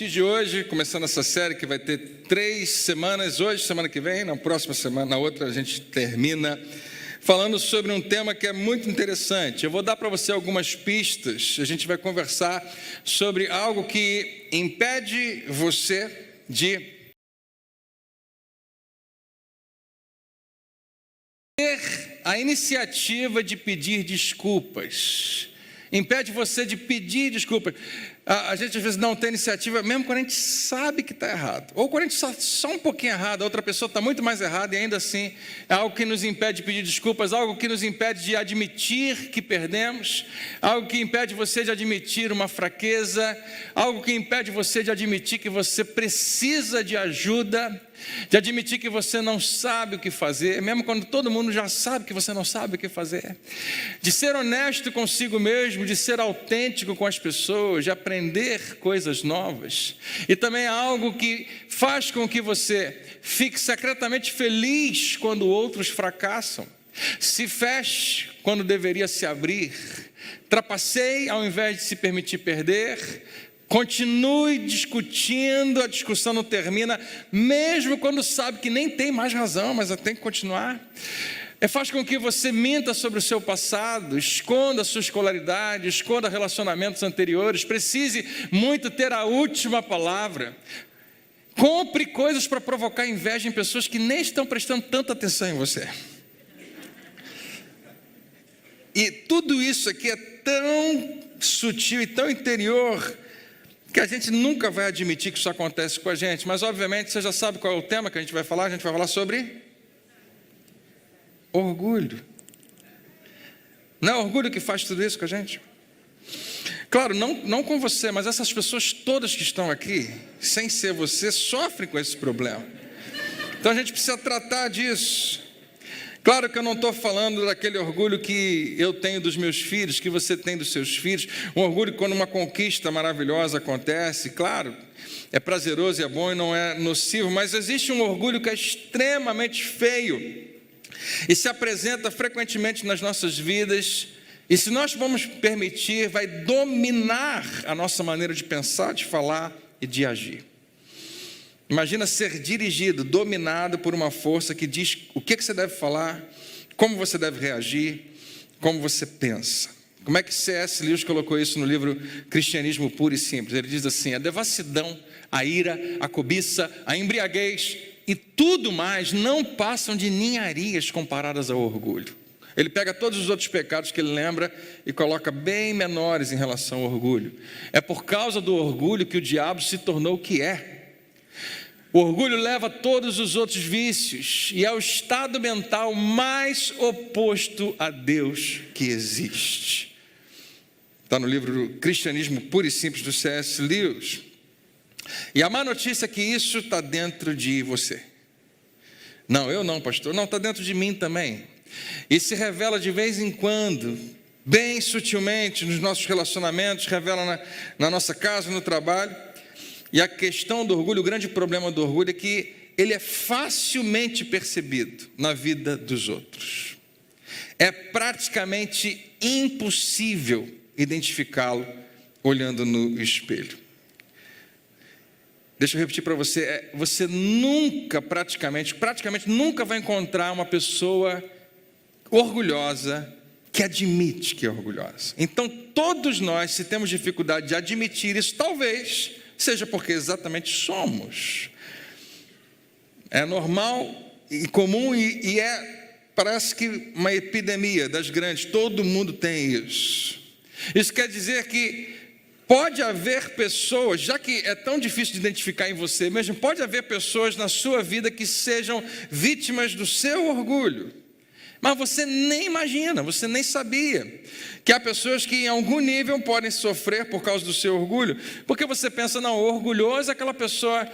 partir de hoje, começando essa série que vai ter 3 semanas, hoje, semana que vem, na próxima semana, na outra a gente termina, falando sobre um tema que é muito interessante. Eu vou dar para você algumas pistas, a gente vai conversar sobre algo que impede você de ter a iniciativa de pedir desculpas. Impede você de pedir desculpas. A gente às vezes não tem iniciativa, mesmo quando a gente sabe que está errado. Ou quando a gente está só um pouquinho errado, a outra pessoa está muito mais errada e ainda assim é algo que nos impede de pedir desculpas, algo que nos impede de admitir que perdemos, algo que impede você de admitir uma fraqueza, algo que impede você de admitir que você precisa de ajuda, de admitir que você não sabe o que fazer, mesmo quando todo mundo já sabe que você não sabe o que fazer, de ser honesto consigo mesmo, de ser autêntico com as pessoas, de aprender coisas novas, e também é algo que faz com que você fique secretamente feliz quando outros fracassam, se feche quando deveria se abrir, trapaceie ao invés de se permitir perder, continue discutindo, a discussão não termina, mesmo quando sabe que nem tem mais razão, mas tem que continuar. Faz com que você minta sobre o seu passado, esconda a sua escolaridade, esconda relacionamentos anteriores, precise muito ter a última palavra. Compre coisas para provocar inveja em pessoas que nem estão prestando tanta atenção em você. E tudo isso aqui é tão sutil e tão interior que a gente nunca vai admitir que isso acontece com a gente, mas obviamente você já sabe qual é o tema que a gente vai falar sobre orgulho. Não é orgulho que faz tudo isso com a gente? Claro, não com você, mas essas pessoas todas que estão aqui, sem ser você, sofrem com esse problema. Então a gente precisa tratar disso. Claro que eu não estou falando daquele orgulho que eu tenho dos meus filhos, que você tem dos seus filhos, um orgulho quando uma conquista maravilhosa acontece, claro, é prazeroso e é bom e não é nocivo, mas existe um orgulho que é extremamente feio e se apresenta frequentemente nas nossas vidas, e se nós vamos permitir, vai dominar a nossa maneira de pensar, de falar e de agir. Imagina ser dirigido, dominado por uma força que diz o que você deve falar, como você deve reagir, como você pensa. Como é que C.S. Lewis colocou isso no livro Cristianismo Puro e Simples? Ele diz assim: a devassidão, a ira, a cobiça, a embriaguez e tudo mais não passam de ninharias comparadas ao orgulho. Ele pega todos os outros pecados que ele lembra e coloca bem menores em relação ao orgulho. É por causa do orgulho que o diabo se tornou o que é. O orgulho leva a todos os outros vícios e é o estado mental mais oposto a Deus que existe. Está no livro Cristianismo Puro e Simples do C.S. Lewis. E a má notícia é que isso está dentro de você. Não, eu não, pastor. Não, está dentro de mim também. E se revela de vez em quando, bem sutilmente nos nossos relacionamentos, revela na nossa casa, no trabalho. E a questão do orgulho, o grande problema do orgulho é que ele é facilmente percebido na vida dos outros. É praticamente impossível identificá-lo olhando no espelho. Deixa eu repetir para você, você nunca, praticamente nunca vai encontrar uma pessoa orgulhosa que admite que é orgulhosa. Então, todos nós, se temos dificuldade de admitir isso, talvez seja porque exatamente somos. É normal e comum e parece que uma epidemia das grandes, todo mundo tem isso. Isso quer dizer que pode haver pessoas, já que é tão difícil de identificar em você mesmo, pode haver pessoas na sua vida que sejam vítimas do seu orgulho. Mas você nem imagina, você nem sabia que há pessoas que em algum nível podem sofrer por causa do seu orgulho, porque você pensa, não, orgulhosa é aquela pessoa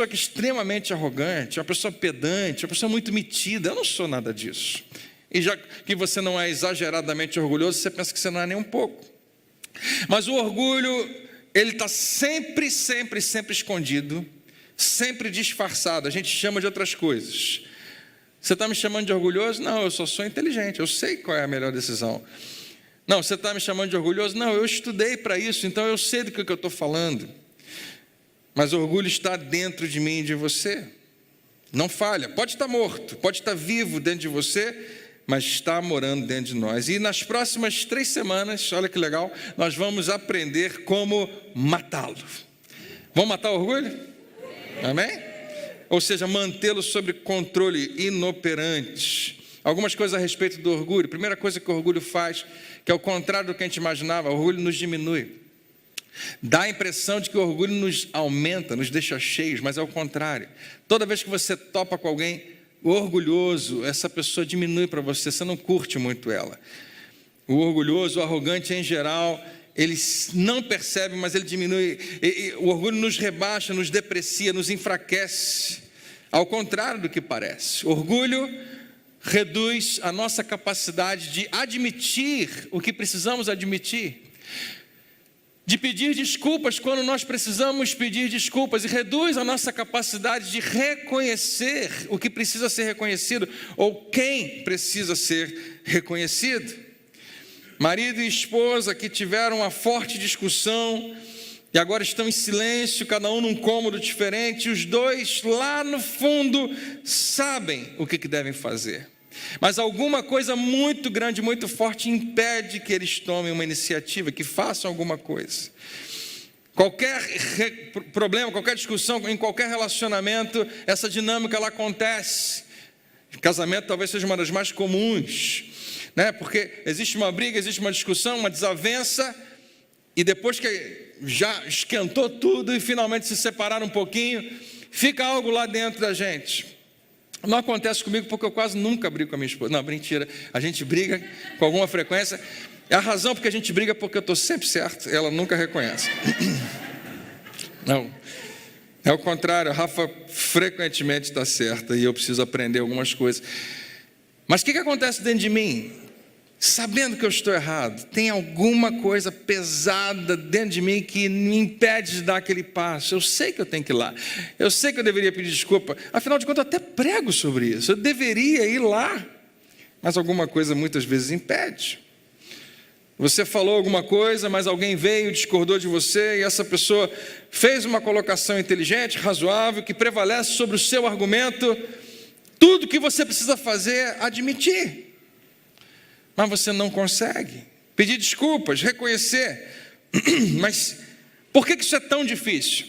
que é extremamente arrogante, uma pessoa pedante, uma pessoa muito metida. Eu não sou nada disso. E já que você não é exageradamente orgulhoso, você pensa que você não é nem um pouco. Mas o orgulho, ele está sempre escondido, sempre disfarçado. A gente chama de outras coisas. Você está me chamando de orgulhoso? Não, eu só sou inteligente, eu sei qual é a melhor decisão. Não, você está me chamando de orgulhoso? Não, eu estudei para isso, então eu sei do que eu estou falando. mas orgulho está dentro de mim e de você. Não falha, pode estar morto, pode estar vivo dentro de você, mas está morando dentro de nós. E nas próximas 3 semanas, olha que legal, nós vamos aprender como matá-lo. Vamos matar o orgulho? Amém? Ou seja, mantê-lo sob controle, inoperante. Algumas coisas a respeito do orgulho. Primeira coisa que o orgulho faz, que é o contrário do que a gente imaginava, o orgulho nos diminui. Dá a impressão de que o orgulho nos aumenta, nos deixa cheios, mas é o contrário. Toda vez que você topa com alguém orgulhoso, essa pessoa diminui para você, você não curte muito ela. O orgulhoso, o arrogante em geral, ele não percebe, mas ele diminui. O orgulho nos rebaixa, nos deprecia, nos enfraquece, ao contrário do que parece. Orgulho reduz a nossa capacidade de admitir o que precisamos admitir, de pedir desculpas quando nós precisamos pedir desculpas, e reduz a nossa capacidade de reconhecer o que precisa ser reconhecido, ou quem precisa ser reconhecido. Marido e esposa que tiveram uma forte discussão, e agora estão em silêncio, cada um num cômodo diferente, e os dois lá no fundo sabem o que devem fazer. Mas alguma coisa muito grande, muito forte impede que eles tomem uma iniciativa, que façam alguma coisa. Qualquer problema, qualquer discussão, em qualquer relacionamento, essa dinâmica ela acontece. O casamento talvez seja uma das mais comuns, né? Porque existe uma briga, existe uma discussão, uma desavença, e depois que já esquentou tudo e finalmente se separaram um pouquinho, fica algo lá dentro da gente. Não acontece comigo porque eu quase nunca brigo com a minha esposa. Não, mentira, a gente briga com alguma frequência. A razão porque a gente briga é porque eu estou sempre certo, ela nunca reconhece. Não, é o contrário, a Rafa frequentemente está certa e eu preciso aprender algumas coisas. Mas o que acontece dentro de mim? Sabendo que eu estou errado, tem alguma coisa pesada dentro de mim que me impede de dar aquele passo. Eu sei que eu tenho que ir lá, eu sei que eu deveria pedir desculpa, afinal de contas eu até prego sobre isso, eu deveria ir lá, mas alguma coisa muitas vezes impede. Você falou alguma coisa, mas alguém veio, discordou de você, e essa pessoa fez uma colocação inteligente, razoável, que prevalece sobre o seu argumento. Tudo que você precisa fazer é admitir, mas você não consegue pedir desculpas, reconhecer. Mas por que isso é tão difícil?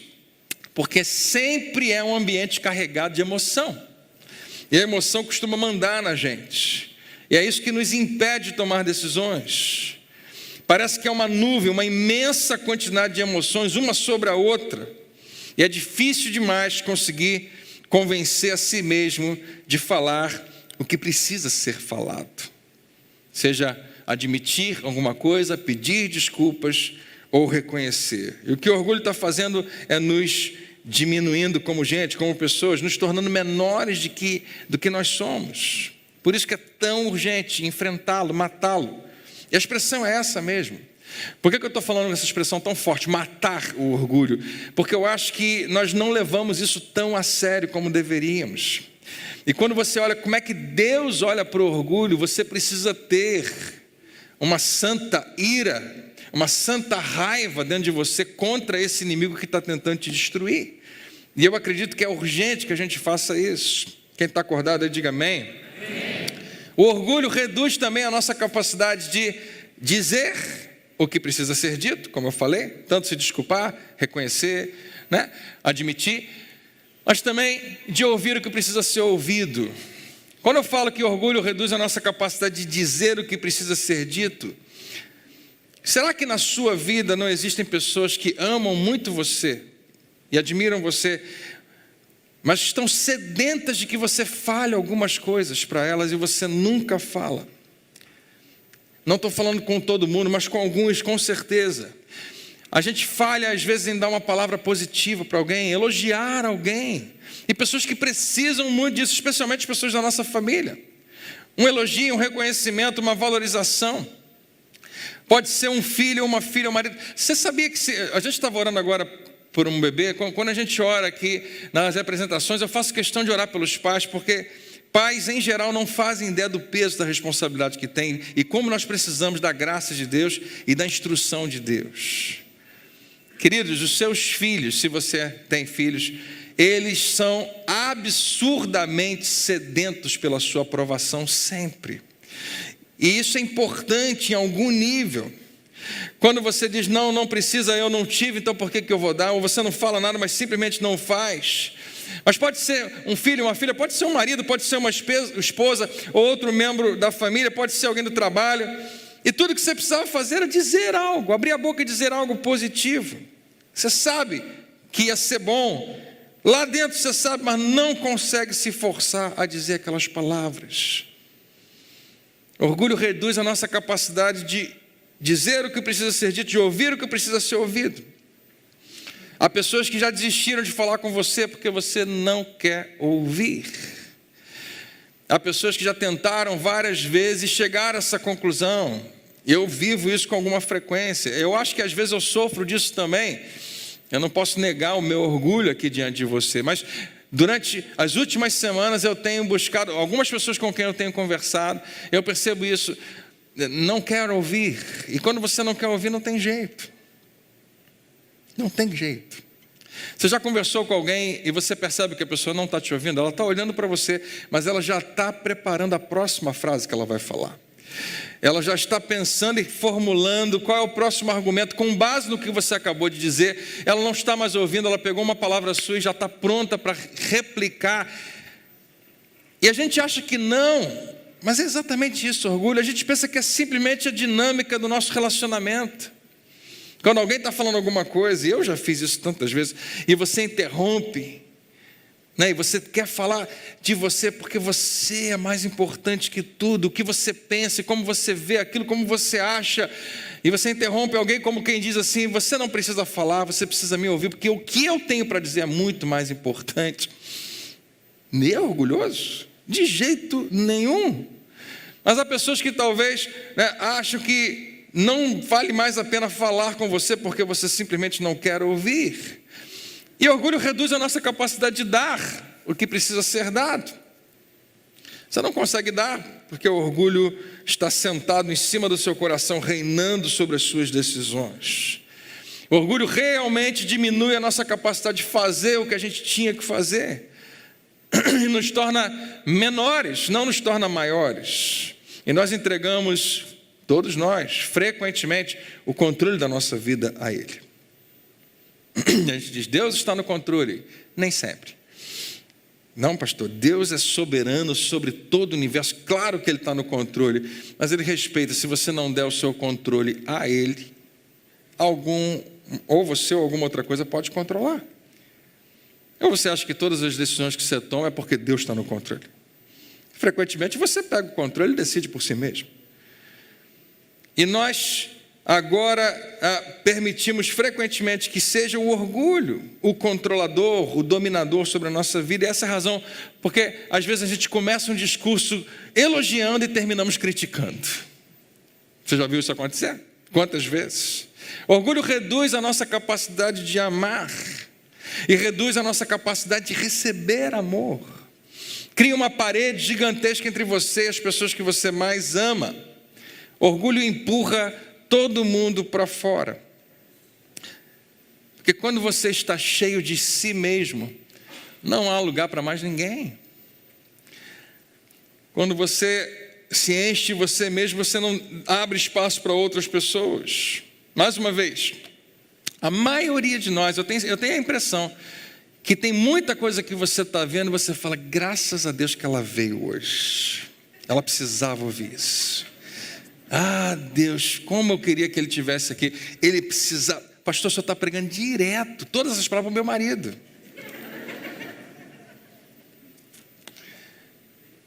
Porque sempre é um ambiente carregado de emoção, e a emoção costuma mandar na gente, e é isso que nos impede de tomar decisões. Parece que é uma nuvem, uma imensa quantidade de emoções, uma sobre a outra, e é difícil demais conseguir convencer a si mesmo de falar o que precisa ser falado. Seja admitir alguma coisa, pedir desculpas ou reconhecer. E o que o orgulho está fazendo é nos diminuindo como gente, como pessoas, nos tornando menores do que nós somos. Por isso que é tão urgente enfrentá-lo, matá-lo. E a expressão é essa mesmo. Por que eu estou falando dessa expressão tão forte, matar o orgulho? Porque eu acho que nós não levamos isso tão a sério como deveríamos. E quando você olha como é que Deus olha para o orgulho, você precisa ter uma santa ira, uma santa raiva dentro de você contra esse inimigo que está tentando te destruir. E eu acredito que é urgente que a gente faça isso. Quem está acordado aí, diga amém. Amém. O orgulho reduz também a nossa capacidade de dizer o que precisa ser dito, como eu falei, tanto se desculpar, reconhecer, né? Admitir, mas também de ouvir o que precisa ser ouvido. Quando eu falo que o orgulho reduz a nossa capacidade de dizer o que precisa ser dito, será que na sua vida não existem pessoas que amam muito você e admiram você, mas estão sedentas de que você fale algumas coisas para elas e você nunca fala? Não estou falando com todo mundo, mas com alguns, com certeza. A gente falha às vezes em dar uma palavra positiva para alguém, elogiar alguém. E pessoas que precisam muito disso, especialmente pessoas da nossa família. Um elogio, um reconhecimento, uma valorização. Pode ser um filho ou uma filha, um marido. Você sabia que a gente estava orando agora por um bebê? Quando a gente ora aqui nas apresentações, eu faço questão de orar pelos pais, porque pais em geral não fazem ideia do peso da responsabilidade que têm e como nós precisamos da graça de Deus e da instrução de Deus. Queridos, os seus filhos, se você tem filhos, eles são absurdamente sedentos pela sua aprovação sempre. E isso é importante em algum nível. Quando você diz, não precisa, eu não tive, então por que eu vou dar? Ou você não fala nada, mas simplesmente não faz. Mas pode ser um filho, uma filha, pode ser um marido, pode ser uma esposa, ou outro membro da família, pode ser alguém do trabalho. E tudo que você precisava fazer era dizer algo, abrir a boca e dizer algo positivo. Você sabe que ia ser bom. Lá dentro você sabe, mas não consegue se forçar a dizer aquelas palavras. Orgulho reduz a nossa capacidade de dizer o que precisa ser dito, de ouvir o que precisa ser ouvido. Há pessoas que já desistiram de falar com você porque você não quer ouvir. Há pessoas que já tentaram várias vezes chegar a essa conclusão. Eu vivo isso com alguma frequência. Eu acho que às vezes eu sofro disso também. Eu não posso negar o meu orgulho aqui diante de você, mas durante as últimas semanas eu tenho buscado, algumas pessoas com quem eu tenho conversado, eu percebo isso, não quero ouvir. E quando você não quer ouvir, não tem jeito. Não tem jeito. Você já conversou com alguém e você percebe que a pessoa não está te ouvindo? Ela está olhando para você, mas ela já está preparando a próxima frase que ela vai falar. Ela já está pensando e formulando qual é o próximo argumento, com base no que você acabou de dizer. Ela não está mais ouvindo, ela pegou uma palavra sua e já está pronta para replicar. E a gente acha que não, mas é exatamente isso, orgulho. A gente pensa que é simplesmente a dinâmica do nosso relacionamento. Quando alguém está falando alguma coisa, e eu já fiz isso tantas vezes, e você interrompe, né? E você quer falar de você porque você é mais importante que tudo, o que você pensa, como você vê aquilo, como você acha, e você interrompe alguém como quem diz assim, você não precisa falar, você precisa me ouvir, porque o que eu tenho para dizer é muito mais importante. Nem é orgulhoso? De jeito nenhum. Mas há pessoas que talvez, né, acham que não vale mais a pena falar com você porque você simplesmente não quer ouvir. E orgulho reduz a nossa capacidade de dar o que precisa ser dado. Você não consegue dar porque o orgulho está sentado em cima do seu coração, reinando sobre as suas decisões. O orgulho realmente diminui a nossa capacidade de fazer o que a gente tinha que fazer. E nos torna menores, não nos torna maiores. E nós entregamos, todos nós, frequentemente, o controle da nossa vida a Ele. A gente diz, Deus está no controle. Nem sempre. Não, pastor, Deus é soberano sobre todo o universo. Claro que Ele está no controle, mas Ele respeita. Se você não der o seu controle a Ele, ou você ou alguma outra coisa pode controlar. Ou você acha que todas as decisões que você toma é porque Deus está no controle? Frequentemente você pega o controle e decide por si mesmo. E nós agora permitimos frequentemente que seja o orgulho o controlador, o dominador sobre a nossa vida. E essa é a razão, porque às vezes a gente começa um discurso elogiando e terminamos criticando. Você já viu isso acontecer? Quantas vezes? Orgulho reduz a nossa capacidade de amar e reduz a nossa capacidade de receber amor. Cria uma parede gigantesca entre você e as pessoas que você mais ama. Orgulho empurra todo mundo para fora. Porque quando você está cheio de si mesmo, não há lugar para mais ninguém. Quando você se enche de você mesmo, você não abre espaço para outras pessoas. Mais uma vez, a maioria de nós, eu tenho a impressão que tem muita coisa que você está vendo e você fala, graças a Deus que ela veio hoje. Ela precisava ouvir isso. Ah, Deus, como eu queria que ele tivesse aqui. Ele precisava. Pastor, o senhor está pregando direto todas essas palavras para o meu marido.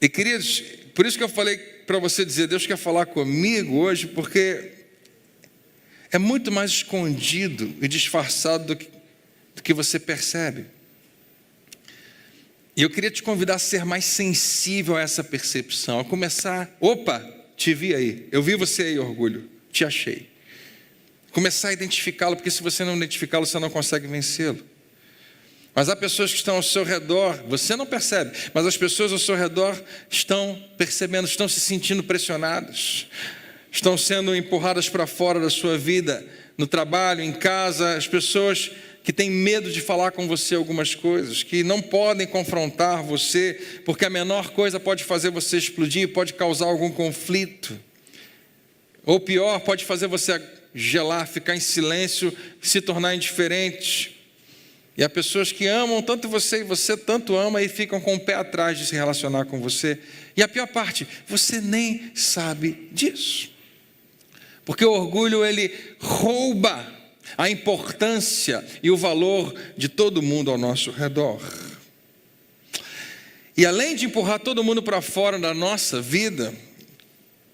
E queridos, por isso que eu falei para você dizer, Deus quer falar comigo hoje, porque é muito mais escondido e disfarçado do que você percebe. E eu queria te convidar a ser mais sensível a essa percepção, a começar, te vi aí, eu vi você aí, orgulho, te achei. Começar a identificá-lo, porque se você não identificá-lo, você não consegue vencê-lo. Mas há pessoas que estão ao seu redor, você não percebe, mas as pessoas ao seu redor estão percebendo, estão se sentindo pressionadas, estão sendo empurradas para fora da sua vida, no trabalho, em casa, as pessoas que têm medo de falar com você algumas coisas, que não podem confrontar você, porque a menor coisa pode fazer você explodir, pode causar algum conflito. Ou pior, pode fazer você gelar, ficar em silêncio, se tornar indiferente. E há pessoas que amam tanto você e você tanto ama e ficam com o pé atrás de se relacionar com você. E a pior parte, você nem sabe disso. Porque o orgulho, ele rouba a importância e o valor de todo mundo ao nosso redor. E além de empurrar todo mundo para fora da nossa vida,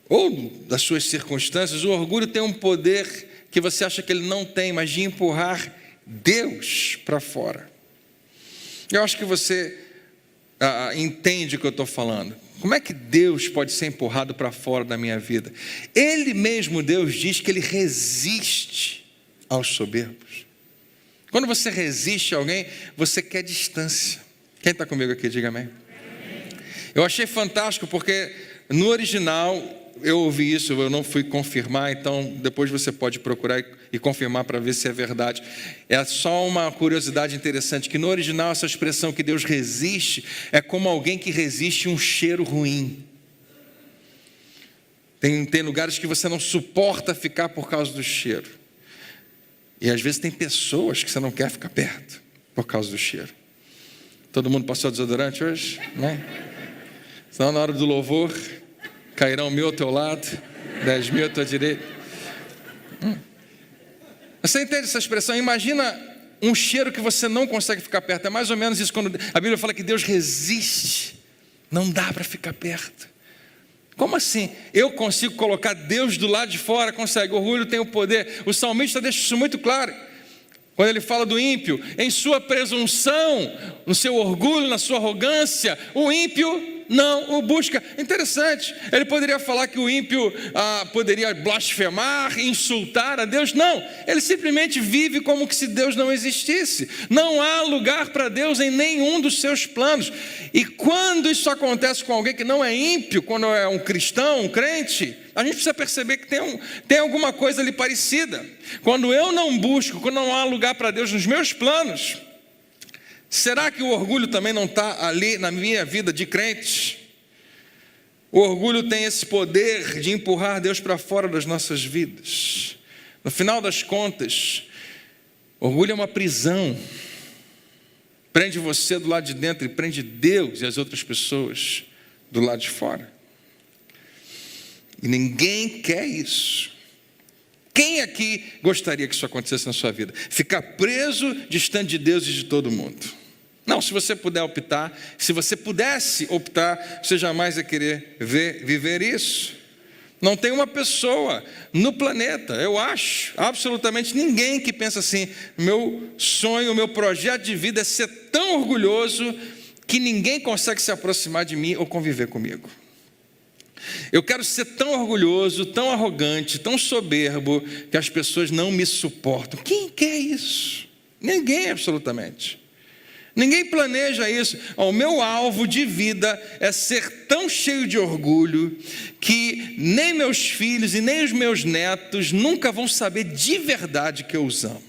ou das suas circunstâncias, o orgulho tem um poder que você acha que ele não tem, mas de empurrar Deus para fora. Eu acho que você entende o que eu estou falando. Como é que Deus pode ser empurrado para fora da minha vida? Ele mesmo, Deus, diz que ele resiste aos soberbos. Quando você resiste a alguém, você quer distância. Quem está comigo aqui, diga amém. Eu achei fantástico porque no original eu ouvi isso, eu não fui confirmar, então depois você pode procurar e confirmar para ver se é verdade. É só uma curiosidade interessante, que no original essa expressão que Deus resiste é como alguém que resiste um cheiro ruim. Tem lugares que você não suporta ficar por causa do cheiro. E às vezes tem pessoas que você não quer ficar perto por causa do cheiro. Todo mundo passou desodorante hoje? Né? Senão na hora do louvor cairão 1000 ao teu lado, 10.000 à tua direita. Você entende essa expressão? Imagina um cheiro que você não consegue ficar perto. É mais ou menos isso quando a Bíblia fala que Deus resiste. Não dá para ficar perto. Como assim? Eu consigo colocar Deus do lado de fora? Consegue. O orgulho tem o poder. O salmista deixa isso muito claro. Quando ele fala do ímpio, em sua presunção, no seu orgulho, na sua arrogância, o ímpio não o busca. Interessante, ele poderia falar que o ímpio poderia blasfemar, insultar a Deus. Não, ele simplesmente vive como se Deus não existisse. Não há lugar para Deus em nenhum dos seus planos. E quando isso acontece com alguém que não é ímpio, quando é um cristão, um crente, a gente precisa perceber que tem alguma coisa ali parecida. Quando eu não busco, quando não há lugar para Deus nos meus planos, será que o orgulho também não está ali na minha vida de crente? O orgulho tem esse poder de empurrar Deus para fora das nossas vidas. No final das contas, orgulho é uma prisão. Prende você do lado de dentro e prende Deus e as outras pessoas do lado de fora. E ninguém quer isso. Quem aqui gostaria que isso acontecesse na sua vida? Ficar preso, distante de Deus e de todo mundo. Não, se você puder optar, se você pudesse optar, você jamais ia querer viver isso. Não tem uma pessoa no planeta, eu acho, absolutamente ninguém que pensa assim: meu sonho, meu projeto de vida é ser tão orgulhoso que ninguém consegue se aproximar de mim ou conviver comigo. Eu quero ser tão orgulhoso, tão arrogante, tão soberbo, que as pessoas não me suportam. Quem quer isso? Ninguém, absolutamente. Ninguém planeja isso. O meu alvo de vida é ser tão cheio de orgulho que nem meus filhos e nem os meus netos nunca vão saber de verdade que eu os amo.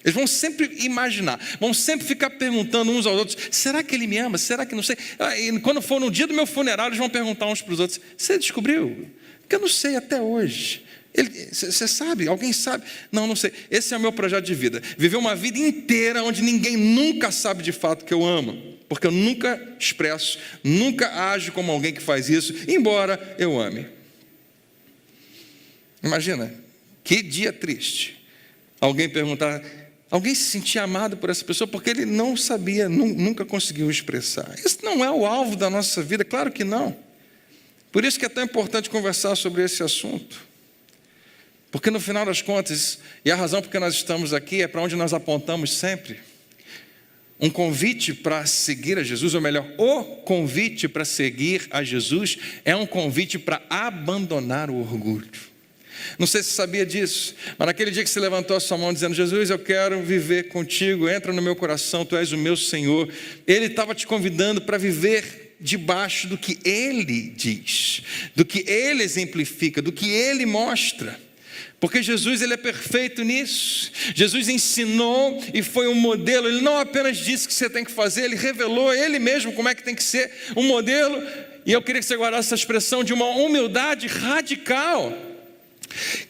Eles vão sempre imaginar, vão sempre ficar perguntando uns aos outros: será que ele me ama? Será que não sei? E quando for no dia do meu funeral, eles vão perguntar uns para os outros: você descobriu? Porque eu não sei até hoje. Você sabe? Alguém sabe? Não, não sei. Esse é o meu projeto de vida. Viver uma vida inteira onde ninguém nunca sabe de fato que eu amo. Porque eu nunca expresso, nunca ajo como alguém que faz isso, embora eu ame. Imagina, que dia triste. Alguém perguntar... Alguém se sentia amado por essa pessoa porque ele não sabia, nunca conseguiu expressar. Isso não é o alvo da nossa vida, claro que não. Por isso que é tão importante conversar sobre esse assunto. Porque no final das contas, e a razão porque nós estamos aqui é para onde nós apontamos sempre. Um convite para seguir a Jesus, ou melhor, o convite para seguir a Jesus é um convite para abandonar o orgulho. Não sei se você sabia disso, mas naquele dia que você levantou a sua mão dizendo: Jesus, eu quero viver contigo, entra no meu coração, tu és o meu Senhor. Ele estava te convidando para viver debaixo do que Ele diz, do que Ele exemplifica, do que Ele mostra. Porque Jesus, ele é perfeito nisso. Jesus ensinou e foi um modelo. Ele não apenas disse o que você tem que fazer, ele revelou ele mesmo como é que tem que ser um modelo. E eu queria que você guardasse essa expressão de uma humildade radical,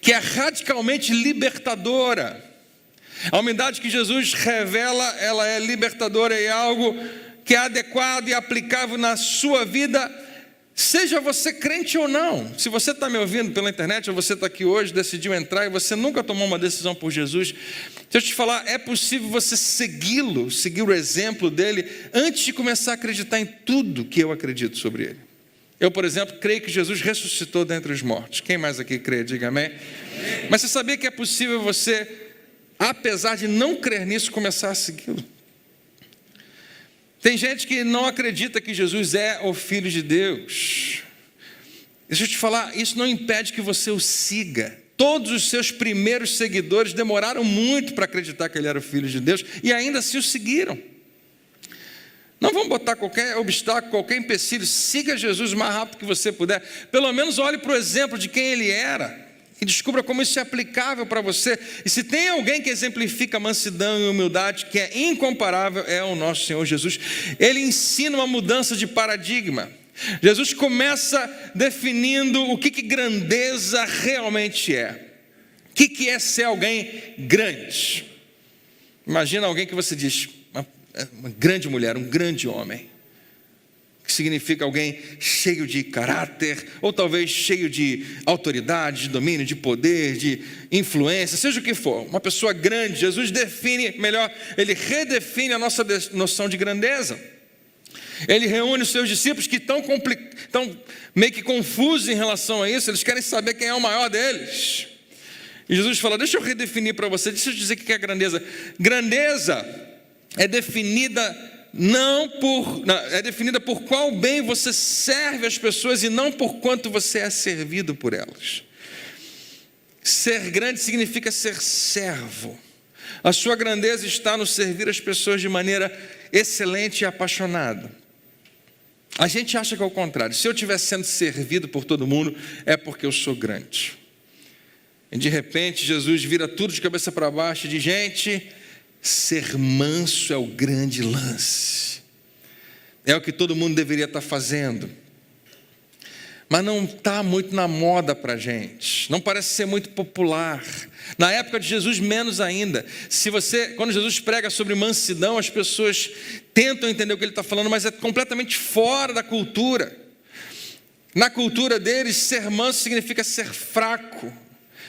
que é radicalmente libertadora. A humildade que Jesus revela, ela é libertadora e é algo que é adequado e aplicável na sua vida, seja você crente ou não. Se você está me ouvindo pela internet, ou você está aqui hoje, decidiu entrar e você nunca tomou uma decisão por Jesus, deixa eu te falar, é possível você segui-lo, seguir o exemplo dele, antes de começar a acreditar em tudo que eu acredito sobre ele. Eu, por exemplo, creio que Jesus ressuscitou dentre os mortos. Quem mais aqui crê? Diga amém. Mas você sabia que é possível você, apesar de não crer nisso, começar a segui-lo? Tem gente que não acredita que Jesus é o Filho de Deus. Deixa eu te falar, isso não impede que você o siga. Todos os seus primeiros seguidores demoraram muito para acreditar que ele era o Filho de Deus e ainda assim o seguiram. Não vamos botar qualquer obstáculo, qualquer empecilho. Siga Jesus o mais rápido que você puder. Pelo menos olhe para o exemplo de quem ele era e descubra como isso é aplicável para você. E se tem alguém que exemplifica mansidão e humildade, que é incomparável, é o nosso Senhor Jesus. Ele ensina uma mudança de paradigma. Jesus começa definindo o que grandeza realmente é. O que é ser alguém grande? Imagina alguém que você diz, uma grande mulher, um grande homem, que significa alguém cheio de caráter, ou talvez cheio de autoridade, de domínio, de poder, de influência, seja o que for, uma pessoa grande. Jesus define, melhor, ele redefine a nossa noção de grandeza. Ele reúne os seus discípulos que estão meio que confusos em relação a isso, eles querem saber quem é o maior deles. E Jesus fala, deixa eu redefinir para você, deixa eu dizer o que é grandeza. Grandeza é definida por qual bem você serve as pessoas e não por quanto você é servido por elas. Ser grande significa ser servo. A sua grandeza está no servir as pessoas de maneira excelente e apaixonada. A gente acha que é o contrário. Se eu estiver sendo servido por todo mundo, é porque eu sou grande. E de repente Jesus vira tudo de cabeça para baixo e diz, gente, ser manso é o grande lance. É o que todo mundo deveria estar fazendo. Mas não está muito na moda para a gente. Não parece ser muito popular. Na época de Jesus, menos ainda. Quando Jesus prega sobre mansidão, as pessoas tentam entender o que ele está falando, mas é completamente fora da cultura. Na cultura deles, ser manso significa ser fraco.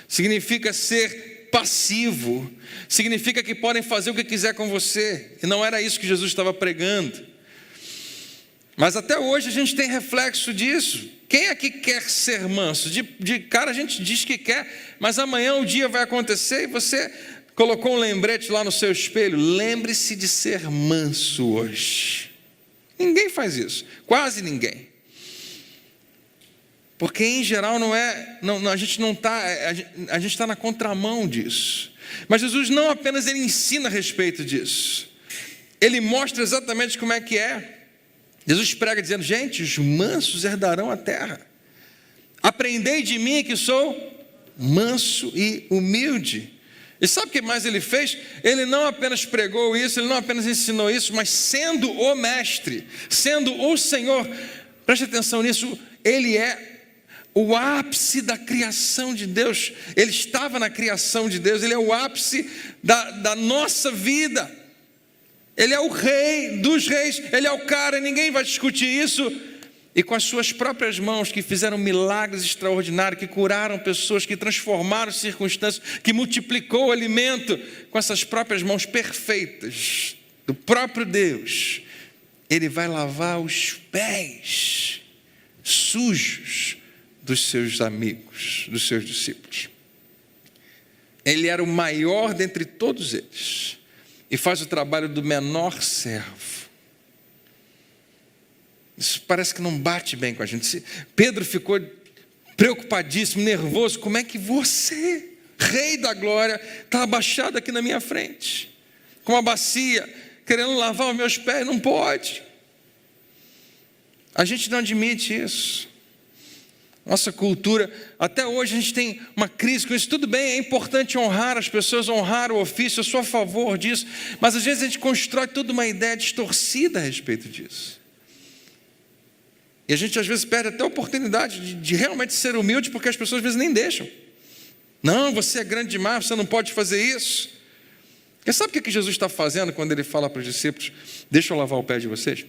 Significa ser passivo, significa que podem fazer o que quiser com você, e não era isso que Jesus estava pregando. Mas até hoje a gente tem reflexo disso. Quem é que quer ser manso? De cara a gente diz que quer, mas amanhã o dia vai acontecer e você colocou um lembrete lá no seu espelho, lembre-se de ser manso hoje. Ninguém faz isso, quase ninguém. Porque em geral a gente está na contramão disso. Mas Jesus não apenas ele ensina a respeito disso, ele mostra exatamente como é que é. Jesus prega dizendo, gente, os mansos herdarão a terra. Aprendei de mim que sou manso e humilde. E sabe o que mais ele fez? Ele não apenas pregou isso, ele não apenas ensinou isso, mas sendo o mestre, sendo o Senhor, preste atenção nisso, ele é o ápice da criação de Deus. Ele estava na criação de Deus, ele é o ápice da nossa vida. Ele é o rei dos reis, ele é o cara, ninguém vai discutir isso. E com as suas próprias mãos, que fizeram milagres extraordinários, que curaram pessoas, que transformaram circunstâncias, que multiplicou o alimento, com essas próprias mãos perfeitas do próprio Deus, ele vai lavar os pés sujos dos seus amigos, dos seus discípulos. Ele era o maior dentre todos eles e faz o trabalho do menor servo. Isso parece que não bate bem com a gente. Pedro ficou preocupadíssimo, nervoso. Como é que você, rei da glória, está abaixado aqui na minha frente, com uma bacia, querendo lavar os meus pés? Não pode. A gente não admite isso. Nossa cultura, até hoje a gente tem uma crise com isso. Tudo bem, é importante honrar as pessoas, honrar o ofício, eu sou a favor disso. Mas às vezes a gente constrói toda uma ideia distorcida a respeito disso. E a gente às vezes perde até a oportunidade de realmente ser humilde, porque as pessoas às vezes nem deixam. Não, você é grande demais, você não pode fazer isso. Porque sabe o que Jesus está fazendo quando ele fala para os discípulos, deixa eu lavar o pé de vocês?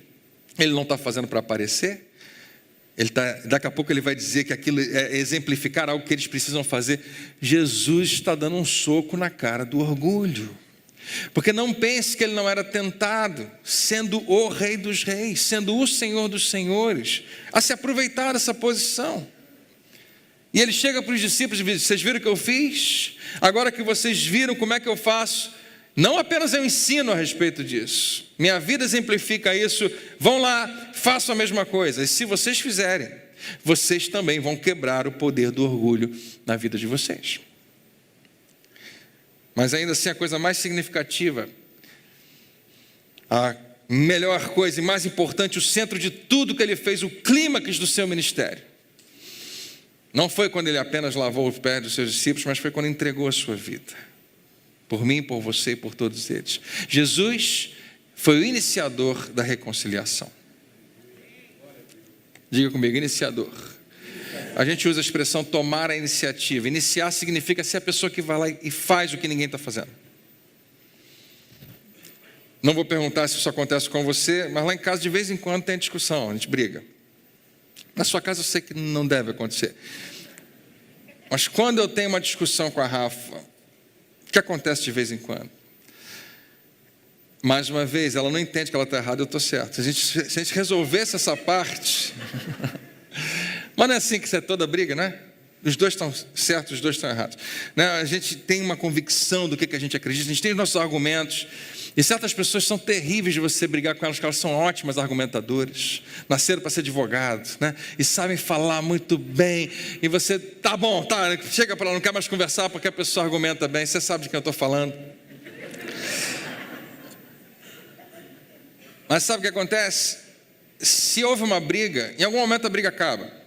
Ele não está fazendo para aparecer. Daqui a pouco ele vai dizer que aquilo é exemplificar algo que eles precisam fazer. Jesus está dando um soco na cara do orgulho. Porque não pense que ele não era tentado, sendo o Rei dos Reis, sendo o Senhor dos Senhores, a se aproveitar dessa posição. E ele chega para os discípulos e diz, vocês viram o que eu fiz? Agora que vocês viram como é que eu faço, não apenas eu ensino a respeito disso, minha vida exemplifica isso, vão lá, façam a mesma coisa. E se vocês fizerem, vocês também vão quebrar o poder do orgulho na vida de vocês. Mas ainda assim a coisa mais significativa, a melhor coisa e mais importante, o centro de tudo que ele fez, o clímax do seu ministério, não foi quando ele apenas lavou os pés dos seus discípulos, mas foi quando entregou a sua vida. Por mim, por você e por todos eles. Jesus foi o iniciador da reconciliação. Diga comigo, iniciador. A gente usa a expressão tomar a iniciativa. Iniciar significa ser a pessoa que vai lá e faz o que ninguém está fazendo. Não vou perguntar se isso acontece com você, mas lá em casa de vez em quando tem discussão, a gente briga. Na sua casa eu sei que não deve acontecer. Mas quando eu tenho uma discussão com a Rafa, o que acontece de vez em quando? Mais uma vez, ela não entende que ela está errada, eu estou certo. Se a gente resolvesse essa parte... Mas não é assim que isso é toda briga, né? Os dois estão certos, os dois estão errados. Né? A gente tem uma convicção do que a gente acredita, a gente tem os nossos argumentos. E certas pessoas são terríveis de você brigar com elas, porque elas são ótimas argumentadoras. Nasceram para ser advogados, né? E sabem falar muito bem. E você, tá bom, tá, chega para lá, não quer mais conversar porque a pessoa argumenta bem. Você sabe de quem eu estou falando. Mas sabe o que acontece? Se houve uma briga, em algum momento a briga acaba.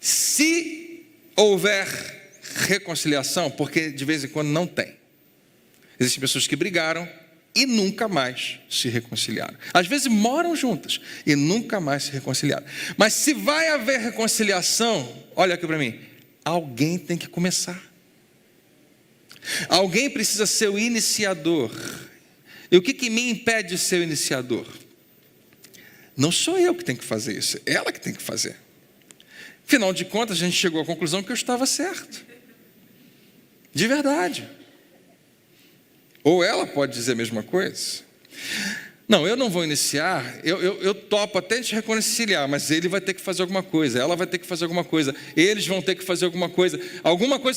Se houver reconciliação, porque de vez em quando não tem. Existem pessoas que brigaram e nunca mais se reconciliaram. Às vezes moram juntas e nunca mais se reconciliaram. Mas se vai haver reconciliação, olha aqui para mim, alguém tem que começar. Alguém precisa ser o iniciador. E o que me impede de ser o iniciador? Não sou eu que tenho que fazer isso, é ela que tem que fazer. Afinal de contas, a gente chegou à conclusão que eu estava certo. De verdade. Ou ela pode dizer a mesma coisa. Não, eu não vou iniciar, eu topo até a gente reconciliar, mas ele vai ter que fazer alguma coisa, ela vai ter que fazer alguma coisa, eles vão ter que fazer alguma coisa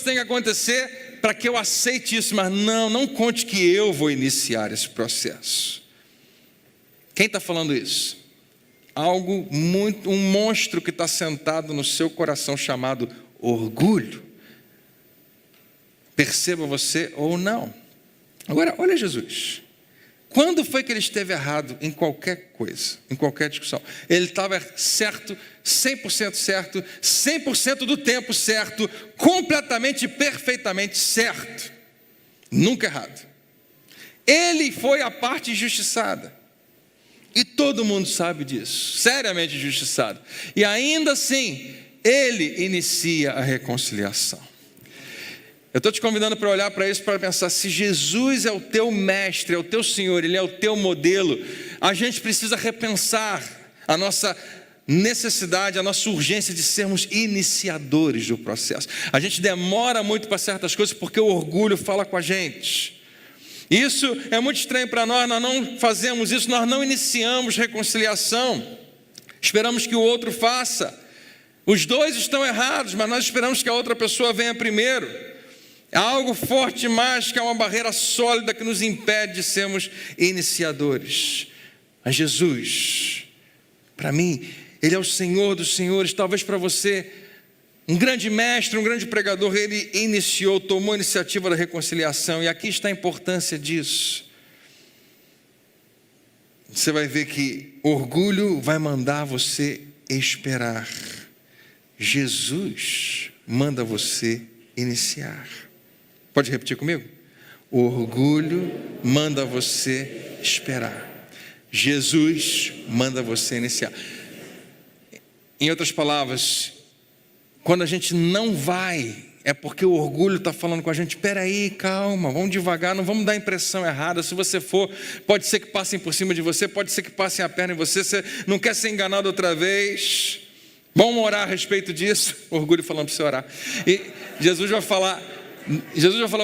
tem que acontecer para que eu aceite isso, mas não conte que eu vou iniciar esse processo. Quem está falando isso? Um monstro que está sentado no seu coração chamado orgulho. Perceba você ou não. Agora, olha Jesus. Quando foi que ele esteve errado em qualquer coisa, em qualquer discussão? Ele estava certo, 100% certo, 100% do tempo certo, completamente, perfeitamente certo. Nunca errado. Ele foi a parte injustiçada. E todo mundo sabe disso, seriamente injustiçado. E ainda assim, ele inicia a reconciliação. Eu estou te convidando para olhar para isso, para pensar, se Jesus é o teu mestre, é o teu Senhor, Ele é o teu modelo, a gente precisa repensar a nossa necessidade, a nossa urgência de sermos iniciadores do processo. A gente demora muito para certas coisas porque o orgulho fala com a gente. Isso é muito estranho para nós não fazemos isso, nós não iniciamos reconciliação, esperamos que o outro faça. Os dois estão errados, mas nós esperamos que a outra pessoa venha primeiro. É algo forte demais, que é uma barreira sólida que nos impede de sermos iniciadores. Mas Jesus, para mim, Ele é o Senhor dos Senhores. Talvez para você, um grande mestre, um grande pregador, Ele tomou a iniciativa da reconciliação. E aqui está a importância disso. Você vai ver que orgulho vai mandar você esperar. Jesus manda você iniciar. Pode repetir comigo? O orgulho manda você esperar. Jesus manda você iniciar. Em outras palavras, quando a gente não vai, é porque o orgulho está falando com a gente: peraí, calma, vamos devagar, não vamos dar impressão errada. Se você for, pode ser que passem por cima de você, pode ser que passem a perna em você, você não quer ser enganado outra vez. Vamos orar a respeito disso. O orgulho falando para você orar. E Jesus vai falar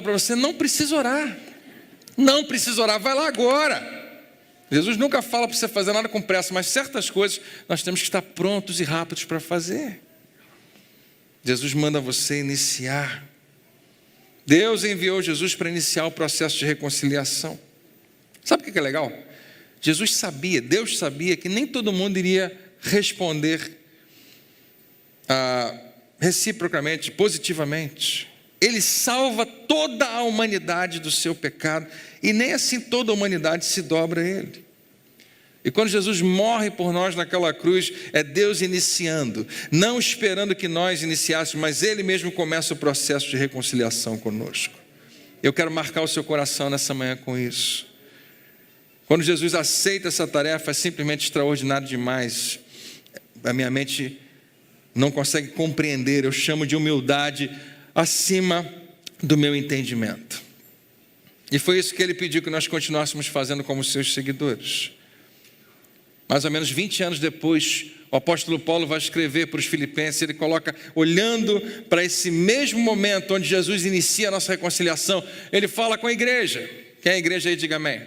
para você: não precisa orar, não precisa orar, vai lá agora. Jesus nunca fala para você fazer nada com pressa, mas certas coisas nós temos que estar prontos e rápidos para fazer. Jesus manda você iniciar. Deus enviou Jesus para iniciar o processo de reconciliação. Sabe o que é legal? Deus sabia que nem todo mundo iria responder reciprocamente, positivamente. Ele salva toda a humanidade do seu pecado, e nem assim toda a humanidade se dobra a Ele. E quando Jesus morre por nós naquela cruz, é Deus iniciando, não esperando que nós iniciássemos, mas Ele mesmo começa o processo de reconciliação conosco. Eu quero marcar o seu coração nessa manhã com isso. Quando Jesus aceita essa tarefa, é simplesmente extraordinário demais. A minha mente não consegue compreender, eu chamo de humildade acima do meu entendimento. E foi isso que Ele pediu que nós continuássemos fazendo como seus seguidores. Mais ou menos 20 anos depois, o apóstolo Paulo vai escrever para os Filipenses. Ele coloca, olhando para esse mesmo momento onde Jesus inicia a nossa reconciliação, ele fala com a igreja. Quem é a igreja aí, diga amém.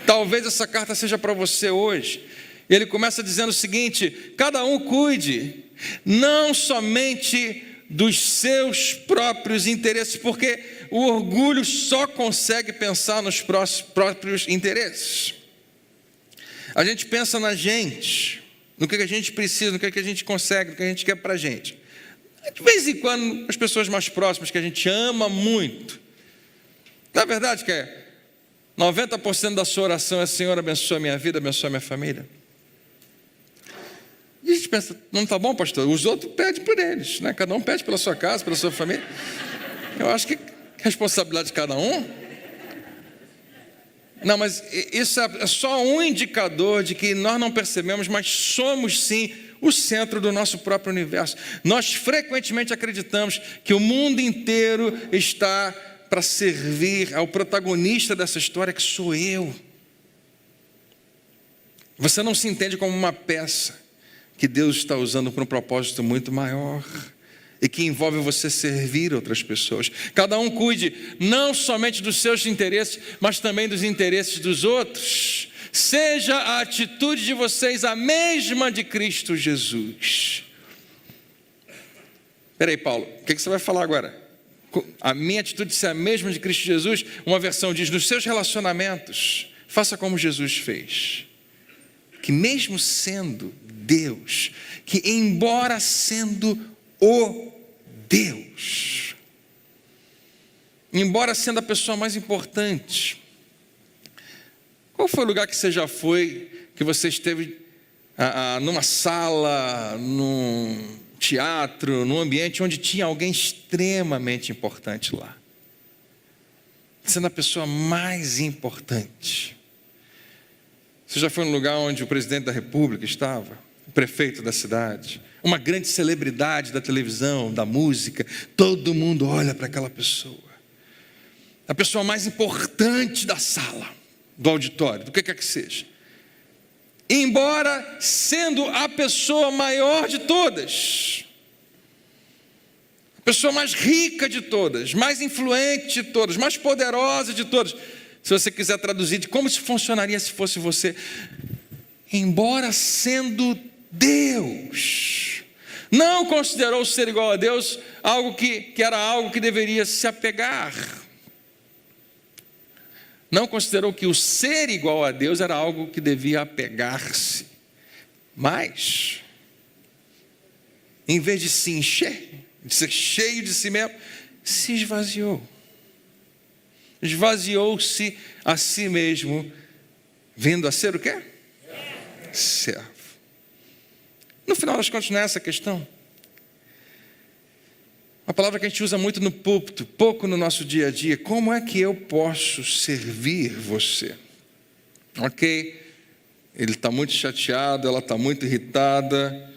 Talvez essa carta seja para você hoje. Ele começa dizendo o seguinte: cada um cuide não somente dos seus próprios interesses, porque o orgulho só consegue pensar nos próprios interesses. A gente pensa na gente, no que a gente precisa, no que a gente consegue, no que a gente quer para a gente. De vez em quando, as pessoas mais próximas que a gente ama muito. Na verdade, que é 90% da sua oração é: Senhor, abençoa a minha vida, abençoa a minha família. E a gente pensa: não está bom, pastor? Os outros pedem por eles, né? Cada um pede pela sua casa, pela sua família. Eu acho que responsabilidade de cada um. Não, mas isso é só um indicador de que nós não percebemos, mas somos sim o centro do nosso próprio universo. Nós frequentemente acreditamos que o mundo inteiro está para servir ao protagonista dessa história, que sou eu. Você não se entende como uma peça que Deus está usando para um propósito muito maior, e que envolve você servir outras pessoas. Cada um cuide não somente dos seus interesses, mas também dos interesses dos outros. Seja a atitude de vocês a mesma de Cristo Jesus. Espera aí, Paulo, o que você vai falar agora? A minha atitude ser a mesma de Cristo Jesus? Uma versão diz: nos seus relacionamentos, faça como Jesus fez. Que mesmo sendo Deus, que embora sendo o Deus, embora sendo a pessoa mais importante, qual foi o lugar que você já foi, que você esteve numa sala, num teatro, num ambiente onde tinha alguém extremamente importante lá, sendo a pessoa mais importante? Você já foi num lugar onde o presidente da república estava, o prefeito da cidade, uma grande celebridade da televisão, da música? Todo mundo olha para aquela pessoa, a pessoa mais importante da sala, do auditório, do que quer que seja. Embora sendo a pessoa maior de todas, a pessoa mais rica de todas, mais influente de todas, mais poderosa de todas. Se você quiser traduzir de como isso funcionaria se fosse você: embora sendo Deus, não considerou ser igual a Deus algo que era algo que deveria se apegar. Não considerou que o ser igual a Deus era algo que devia apegar-se. Mas, em vez de se encher, de ser cheio de si mesmo, se esvaziou. Esvaziou-se a si mesmo, vindo a ser o quê? Servo. No final das contas, não é essa a questão. Uma palavra que a gente usa muito no púlpito, pouco no nosso dia a dia. Como é que eu posso servir você? Ok, ele está muito chateado, ela está muito irritada.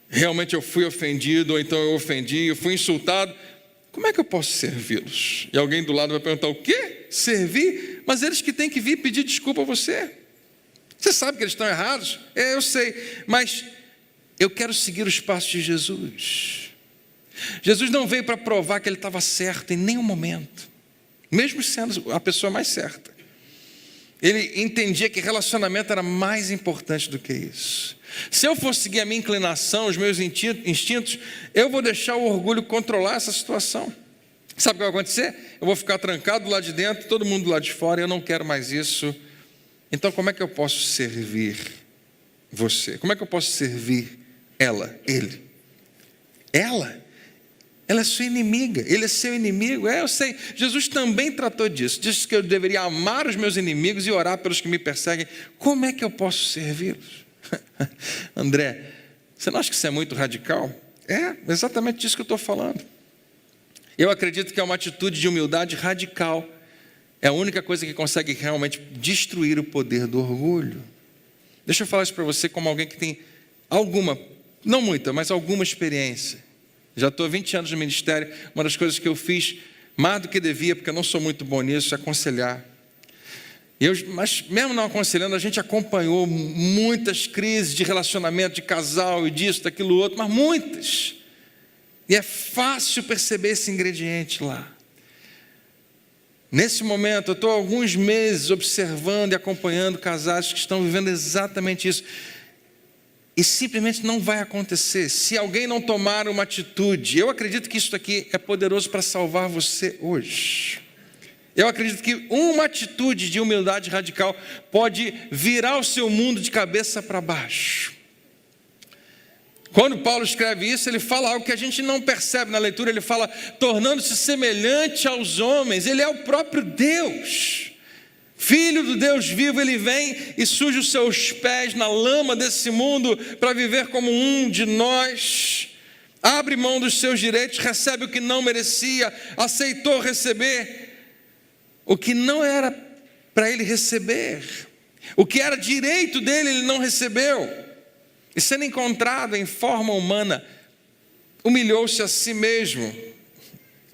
Realmente eu fui ofendido, ou então eu ofendi, eu fui insultado. Como é que eu posso servi-los? E alguém do lado vai perguntar, o quê? Servir? Mas eles que têm que vir pedir desculpa a você. Você sabe que eles estão errados? Eu sei, mas eu quero seguir os passos de Jesus. Jesus não veio para provar que ele estava certo em nenhum momento, mesmo sendo a pessoa mais certa. Ele entendia que relacionamento era mais importante do que isso. Se eu for seguir a minha inclinação, os meus instintos, eu vou deixar o orgulho controlar essa situação. Sabe o que vai acontecer? Eu vou ficar trancado do lado de dentro, todo mundo do lado de fora, eu não quero mais isso. Então como é que eu posso servir você? Como é que eu posso servir ela, ele? Ela é sua inimiga, ele é seu inimigo. Eu sei, Jesus também tratou disso. Disse que eu deveria amar os meus inimigos e orar pelos que me perseguem. Como é que eu posso servi-los? André, você não acha que isso é muito radical? É exatamente disso que eu estou falando. Eu acredito que é uma atitude de humildade radical. É a única coisa que consegue realmente destruir o poder do orgulho. Deixa eu falar isso para você como alguém que tem alguma, não muita, mas alguma experiência. Já estou há 20 anos no ministério. Uma das coisas que eu fiz, mais do que devia, porque eu não sou muito bom nisso, é aconselhar. Mas mesmo não aconselhando, a gente acompanhou muitas crises de relacionamento, de casal, e disso, daquilo outro, mas muitas. E é fácil perceber esse ingrediente lá. Nesse momento, eu estou há alguns meses observando e acompanhando casais que estão vivendo exatamente isso. E simplesmente não vai acontecer se alguém não tomar uma atitude. Eu acredito que isso aqui é poderoso para salvar você hoje. Eu acredito que uma atitude de humildade radical pode virar o seu mundo de cabeça para baixo. Quando Paulo escreve isso, ele fala algo que a gente não percebe na leitura. Ele fala, tornando-se semelhante aos homens. Ele é o próprio Deus. Filho do Deus vivo, ele vem e suja os seus pés na lama desse mundo para viver como um de nós. Abre mão dos seus direitos, recebe o que não merecia, aceitou receber o que não era para ele receber. O que era direito dele, ele não recebeu. E sendo encontrado em forma humana, humilhou-se a si mesmo.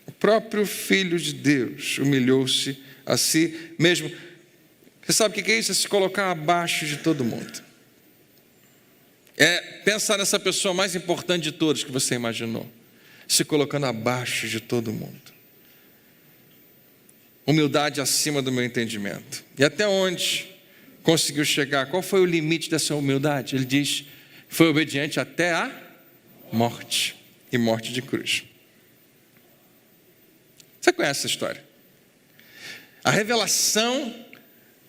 O próprio Filho de Deus humilhou-se a si mesmo. Você sabe o que é isso? É se colocar abaixo de todo mundo. É pensar nessa pessoa mais importante de todos que você imaginou. Se colocando abaixo de todo mundo. Humildade acima do meu entendimento. E até onde conseguiu chegar? Qual foi o limite dessa humildade? Ele diz, foi obediente até a morte. E morte de cruz. Você conhece essa história? A revelação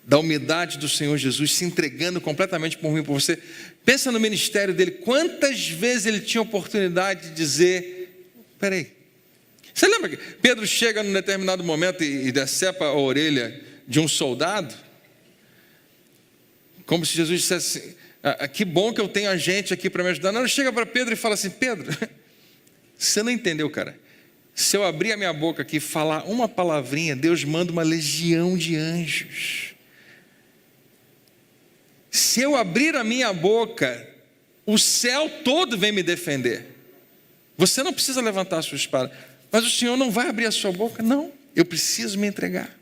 da humildade do Senhor Jesus, se entregando completamente por mim e por você. Pensa no ministério dele, quantas vezes ele tinha oportunidade de dizer, peraí, você lembra que Pedro chega num determinado momento e decepa a orelha de um soldado? Como se Jesus dissesse, que bom que eu tenho a gente aqui para me ajudar. Não, ele chega para Pedro e fala assim, Pedro, você não entendeu, cara. Se eu abrir a minha boca aqui e falar uma palavrinha, Deus manda uma legião de anjos. Se eu abrir a minha boca, o céu todo vem me defender. Você não precisa levantar a sua espada. Mas o Senhor não vai abrir a sua boca? Não, eu preciso me entregar.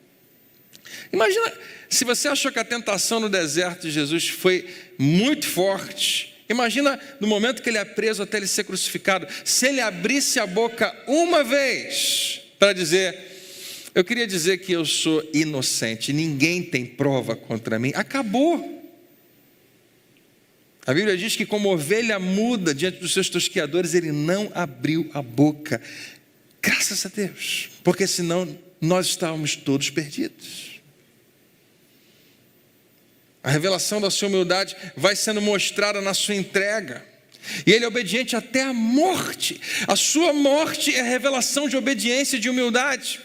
Imagina, se você achou que a tentação no deserto de Jesus foi muito forte, imagina no momento que ele é preso até ele ser crucificado. Se ele abrisse a boca uma vez para dizer, eu queria dizer que eu sou inocente, ninguém tem prova contra mim, acabou. A Bíblia diz que como ovelha muda diante dos seus tosqueadores, ele não abriu a boca. Graças a Deus, porque senão nós estávamos todos perdidos. A revelação da sua humildade vai sendo mostrada na sua entrega. E ele é obediente até a morte. A sua morte é a revelação de obediência e de humildade.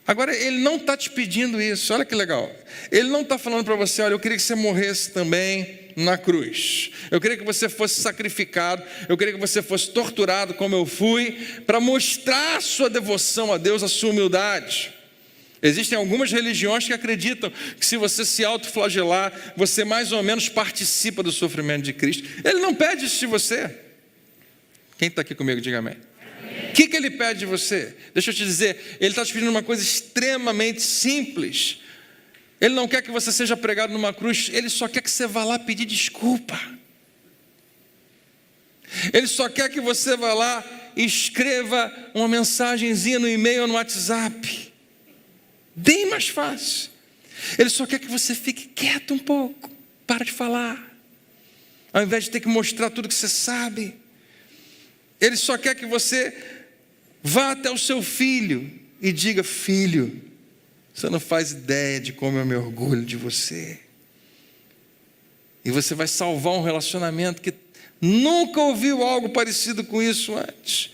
Agora, ele não está te pedindo isso, olha que legal. Ele não está falando para você, olha, eu queria que você morresse também, na cruz. Eu queria que você fosse sacrificado, eu queria que você fosse torturado como eu fui, para mostrar a sua devoção a Deus, a sua humildade. Existem algumas religiões que acreditam que se você se autoflagelar, você mais ou menos participa do sofrimento de Cristo. Ele não pede isso de você. Quem está aqui comigo, diga amém. O que ele pede de você? Deixa eu te dizer, ele está te pedindo uma coisa extremamente simples. Ele não quer que você seja pregado numa cruz, ele só quer que você vá lá pedir desculpa. Ele só quer que você vá lá e escreva uma mensagenzinha no e-mail ou no WhatsApp. Bem mais fácil. Ele só quer que você fique quieto um pouco, para de falar, ao invés de ter que mostrar tudo que você sabe. Ele só quer que você vá até o seu filho e diga: filho, você não faz ideia de como eu me orgulho de você. E você vai salvar um relacionamento que nunca ouviu algo parecido com isso antes.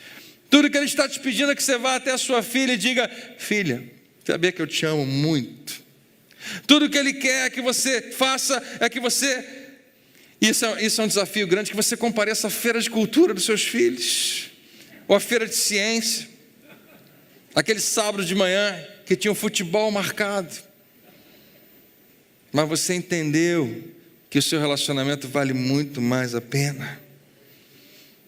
Tudo que ele está te pedindo é que você vá até a sua filha e diga: filha, sabia que eu te amo muito. Tudo que ele quer que você faça é que você, isso é um desafio grande, que você compareça à feira de cultura dos seus filhos, ou à feira de ciência, aquele sábado de manhã que tinha um futebol marcado, mas você entendeu que o seu relacionamento vale muito mais a pena.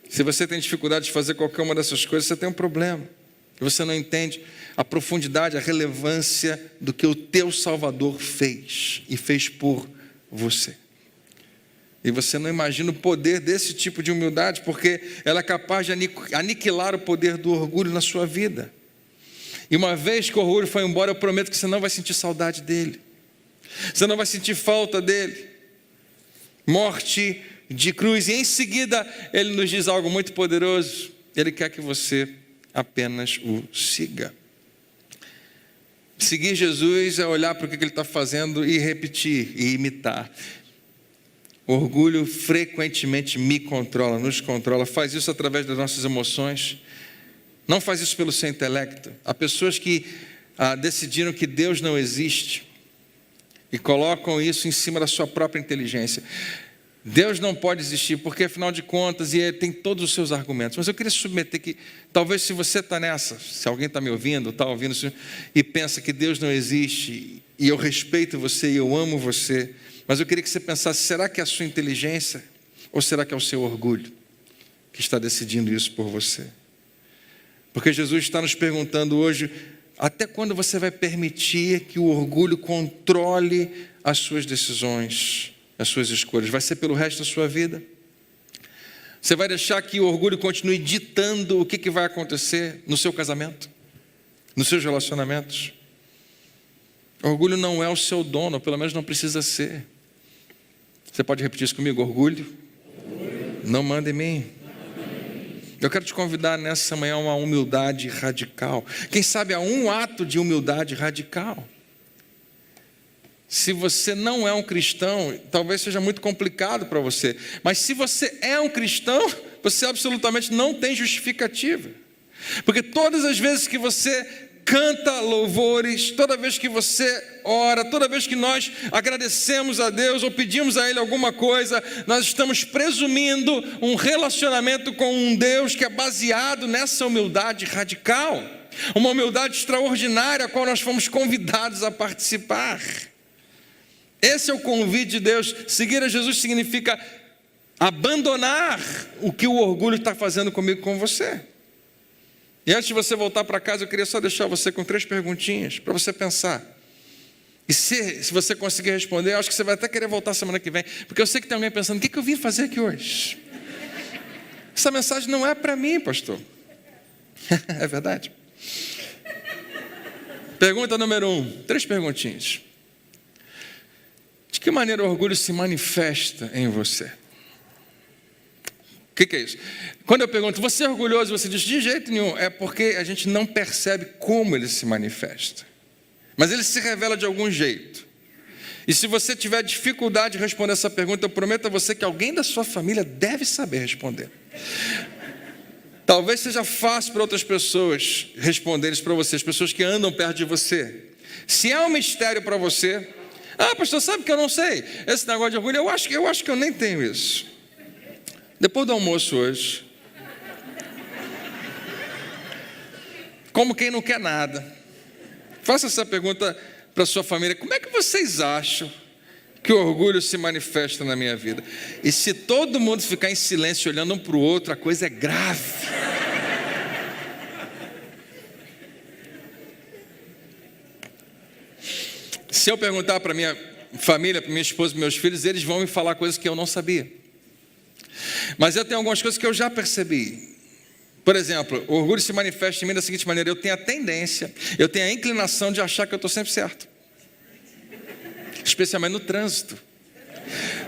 Se você tem dificuldade de fazer qualquer uma dessas coisas, você tem um problema. Você não entende a profundidade, a relevância do que o teu Salvador fez e fez por você. E você não imagina o poder desse tipo de humildade, porque ela é capaz de aniquilar o poder do orgulho na sua vida. E uma vez que o orgulho foi embora, eu prometo que você não vai sentir saudade dele. Você não vai sentir falta dele. Morte de cruz. E em seguida, ele nos diz algo muito poderoso. Ele quer que você apenas o siga. Seguir Jesus é olhar para o que ele está fazendo e repetir e imitar. O orgulho frequentemente me controla, nos controla, faz isso através das nossas emoções, não faz isso pelo seu intelecto. Há pessoas que decidiram que Deus não existe e colocam isso em cima da sua própria inteligência. Deus não pode existir, porque afinal de contas, e ele tem todos os seus argumentos. Mas eu queria submeter que, talvez se você está nessa, se alguém está me ouvindo, está ouvindo e pensa que Deus não existe, e eu respeito você e eu amo você, mas eu queria que você pensasse: será que é a sua inteligência ou será que é o seu orgulho que está decidindo isso por você? Porque Jesus está nos perguntando hoje: até quando você vai permitir que o orgulho controle as suas decisões, as suas escolhas? Vai ser pelo resto da sua vida? Você vai deixar que o orgulho continue ditando o que vai acontecer no seu casamento, nos seus relacionamentos? O orgulho não é o seu dono, ou pelo menos não precisa ser. Você pode repetir isso comigo? Orgulho não manda em mim. Eu quero te convidar nessa manhã a uma humildade radical. Quem sabe a um ato de humildade radical. Se você não é um cristão, talvez seja muito complicado para você. Mas se você é um cristão, você absolutamente não tem justificativa. Porque todas as vezes que você canta louvores, toda vez que você ora, toda vez que nós agradecemos a Deus ou pedimos a Ele alguma coisa, nós estamos presumindo um relacionamento com um Deus que é baseado nessa humildade radical. Uma humildade extraordinária a qual nós fomos convidados a participar. Esse é o convite de Deus. Seguir a Jesus significa abandonar o que o orgulho está fazendo comigo, com você. E antes de você voltar para casa, eu queria só deixar você com 3 perguntinhas para você pensar. E se você conseguir responder, eu acho que você vai até querer voltar semana que vem, porque eu sei que tem alguém pensando: o que eu vim fazer aqui hoje? Essa mensagem não é para mim, pastor. É verdade? Pergunta número 1, 3 perguntinhas. De que maneira o orgulho se manifesta em você? O que é isso? Quando eu pergunto: você é orgulhoso? Você diz: de jeito nenhum. É porque a gente não percebe como ele se manifesta. Mas ele se revela de algum jeito. E se você tiver dificuldade de responder essa pergunta, eu prometo a você que alguém da sua família deve saber responder. Talvez seja fácil para outras pessoas responder isso para você, as pessoas que andam perto de você. Se é um mistério para você, Ah, pastor, sabe que eu não sei? Esse negócio de orgulho, eu acho que eu nem tenho isso. Depois do almoço hoje, como quem não quer nada, faça essa pergunta para sua família: como é que vocês acham que o orgulho se manifesta na minha vida? E se todo mundo ficar em silêncio olhando um para o outro, a coisa é grave. Se eu perguntar para minha família, para minha esposa, para meus filhos, eles vão me falar coisas que eu não sabia. Mas eu tenho algumas coisas que eu já percebi. Por exemplo, o orgulho se manifesta em mim da seguinte maneira: eu tenho a tendência, eu tenho a inclinação de achar que eu estou sempre certo. Especialmente no trânsito.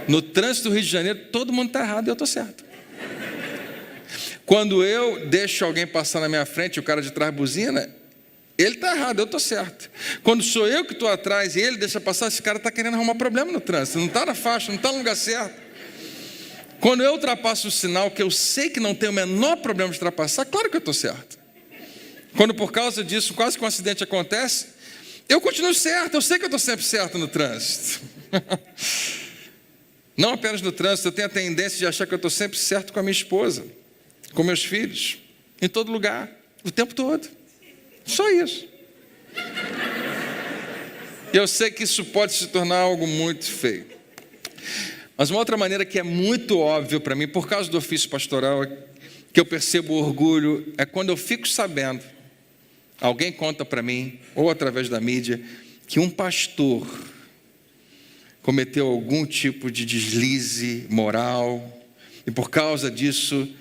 No trânsito do Rio de Janeiro, todo mundo está errado e eu estou certo. Quando eu deixo alguém passar na minha frente e o cara de trás buzina, ele está errado, eu estou certo. Quando sou eu que estou atrás e ele deixa passar, esse cara está querendo arrumar problema no trânsito, não está na faixa, não está no lugar certo. Quando eu ultrapasso o sinal que eu sei que não tem o menor problema de ultrapassar, claro que eu estou certo. Quando por causa disso quase que um acidente acontece, eu continuo certo, eu sei que eu estou sempre certo no trânsito. Não apenas no trânsito, eu tenho a tendência de achar que eu estou sempre certo com a minha esposa, com meus filhos, em todo lugar, o tempo todo. Só isso. Eu sei que isso pode se tornar algo muito feio. Mas uma outra maneira que é muito óbvio para mim, por causa do ofício pastoral, que eu percebo o orgulho, é quando eu fico sabendo, alguém conta para mim, ou através da mídia, que um pastor cometeu algum tipo de deslize moral, e por causa disso,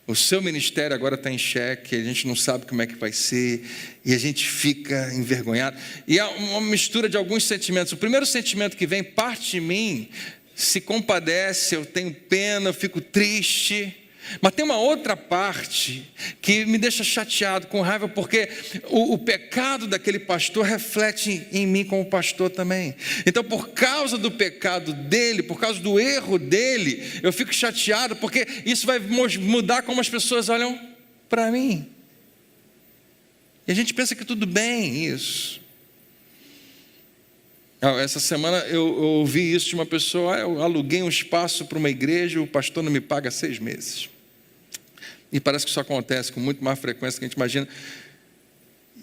o seu ministério agora está em xeque, a gente não sabe como é que vai ser, e a gente fica envergonhado. E é uma mistura de alguns sentimentos. O primeiro sentimento que vem, parte de mim se compadece, eu tenho pena, eu fico triste. Mas tem uma outra parte que me deixa chateado, com raiva, porque o pecado daquele pastor reflete em mim como pastor também. Então, por causa do pecado dele, por causa do erro dele, eu fico chateado, porque isso vai mudar como as pessoas olham para mim. E a gente pensa que tudo bem isso. Essa semana eu ouvi isso de uma pessoa: eu aluguei um espaço para uma igreja, o pastor não me paga 6 meses. E parece que isso acontece com muito mais frequência do que a gente imagina.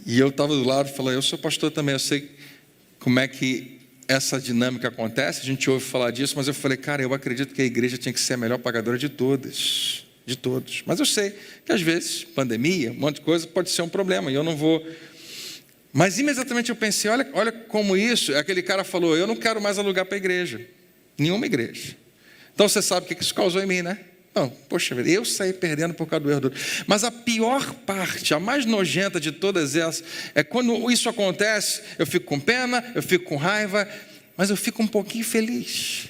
E eu estava do lado e falei: eu sou pastor também, eu sei como é que essa dinâmica acontece, a gente ouve falar disso, mas eu falei: cara, eu acredito que a igreja tinha que ser a melhor pagadora de todas, de todos. Mas eu sei que às vezes, pandemia, um monte de coisa, pode ser um problema, e eu não vou... Mas imediatamente eu pensei: olha como isso, aquele cara falou: eu não quero mais alugar para a igreja, nenhuma igreja. Então você sabe o que isso causou em mim, né? Não, poxa vida, eu saí perdendo por causa do erro do outro. Mas a pior parte, a mais nojenta de todas essas, é quando isso acontece, eu fico com pena, eu fico com raiva, mas eu fico um pouquinho feliz.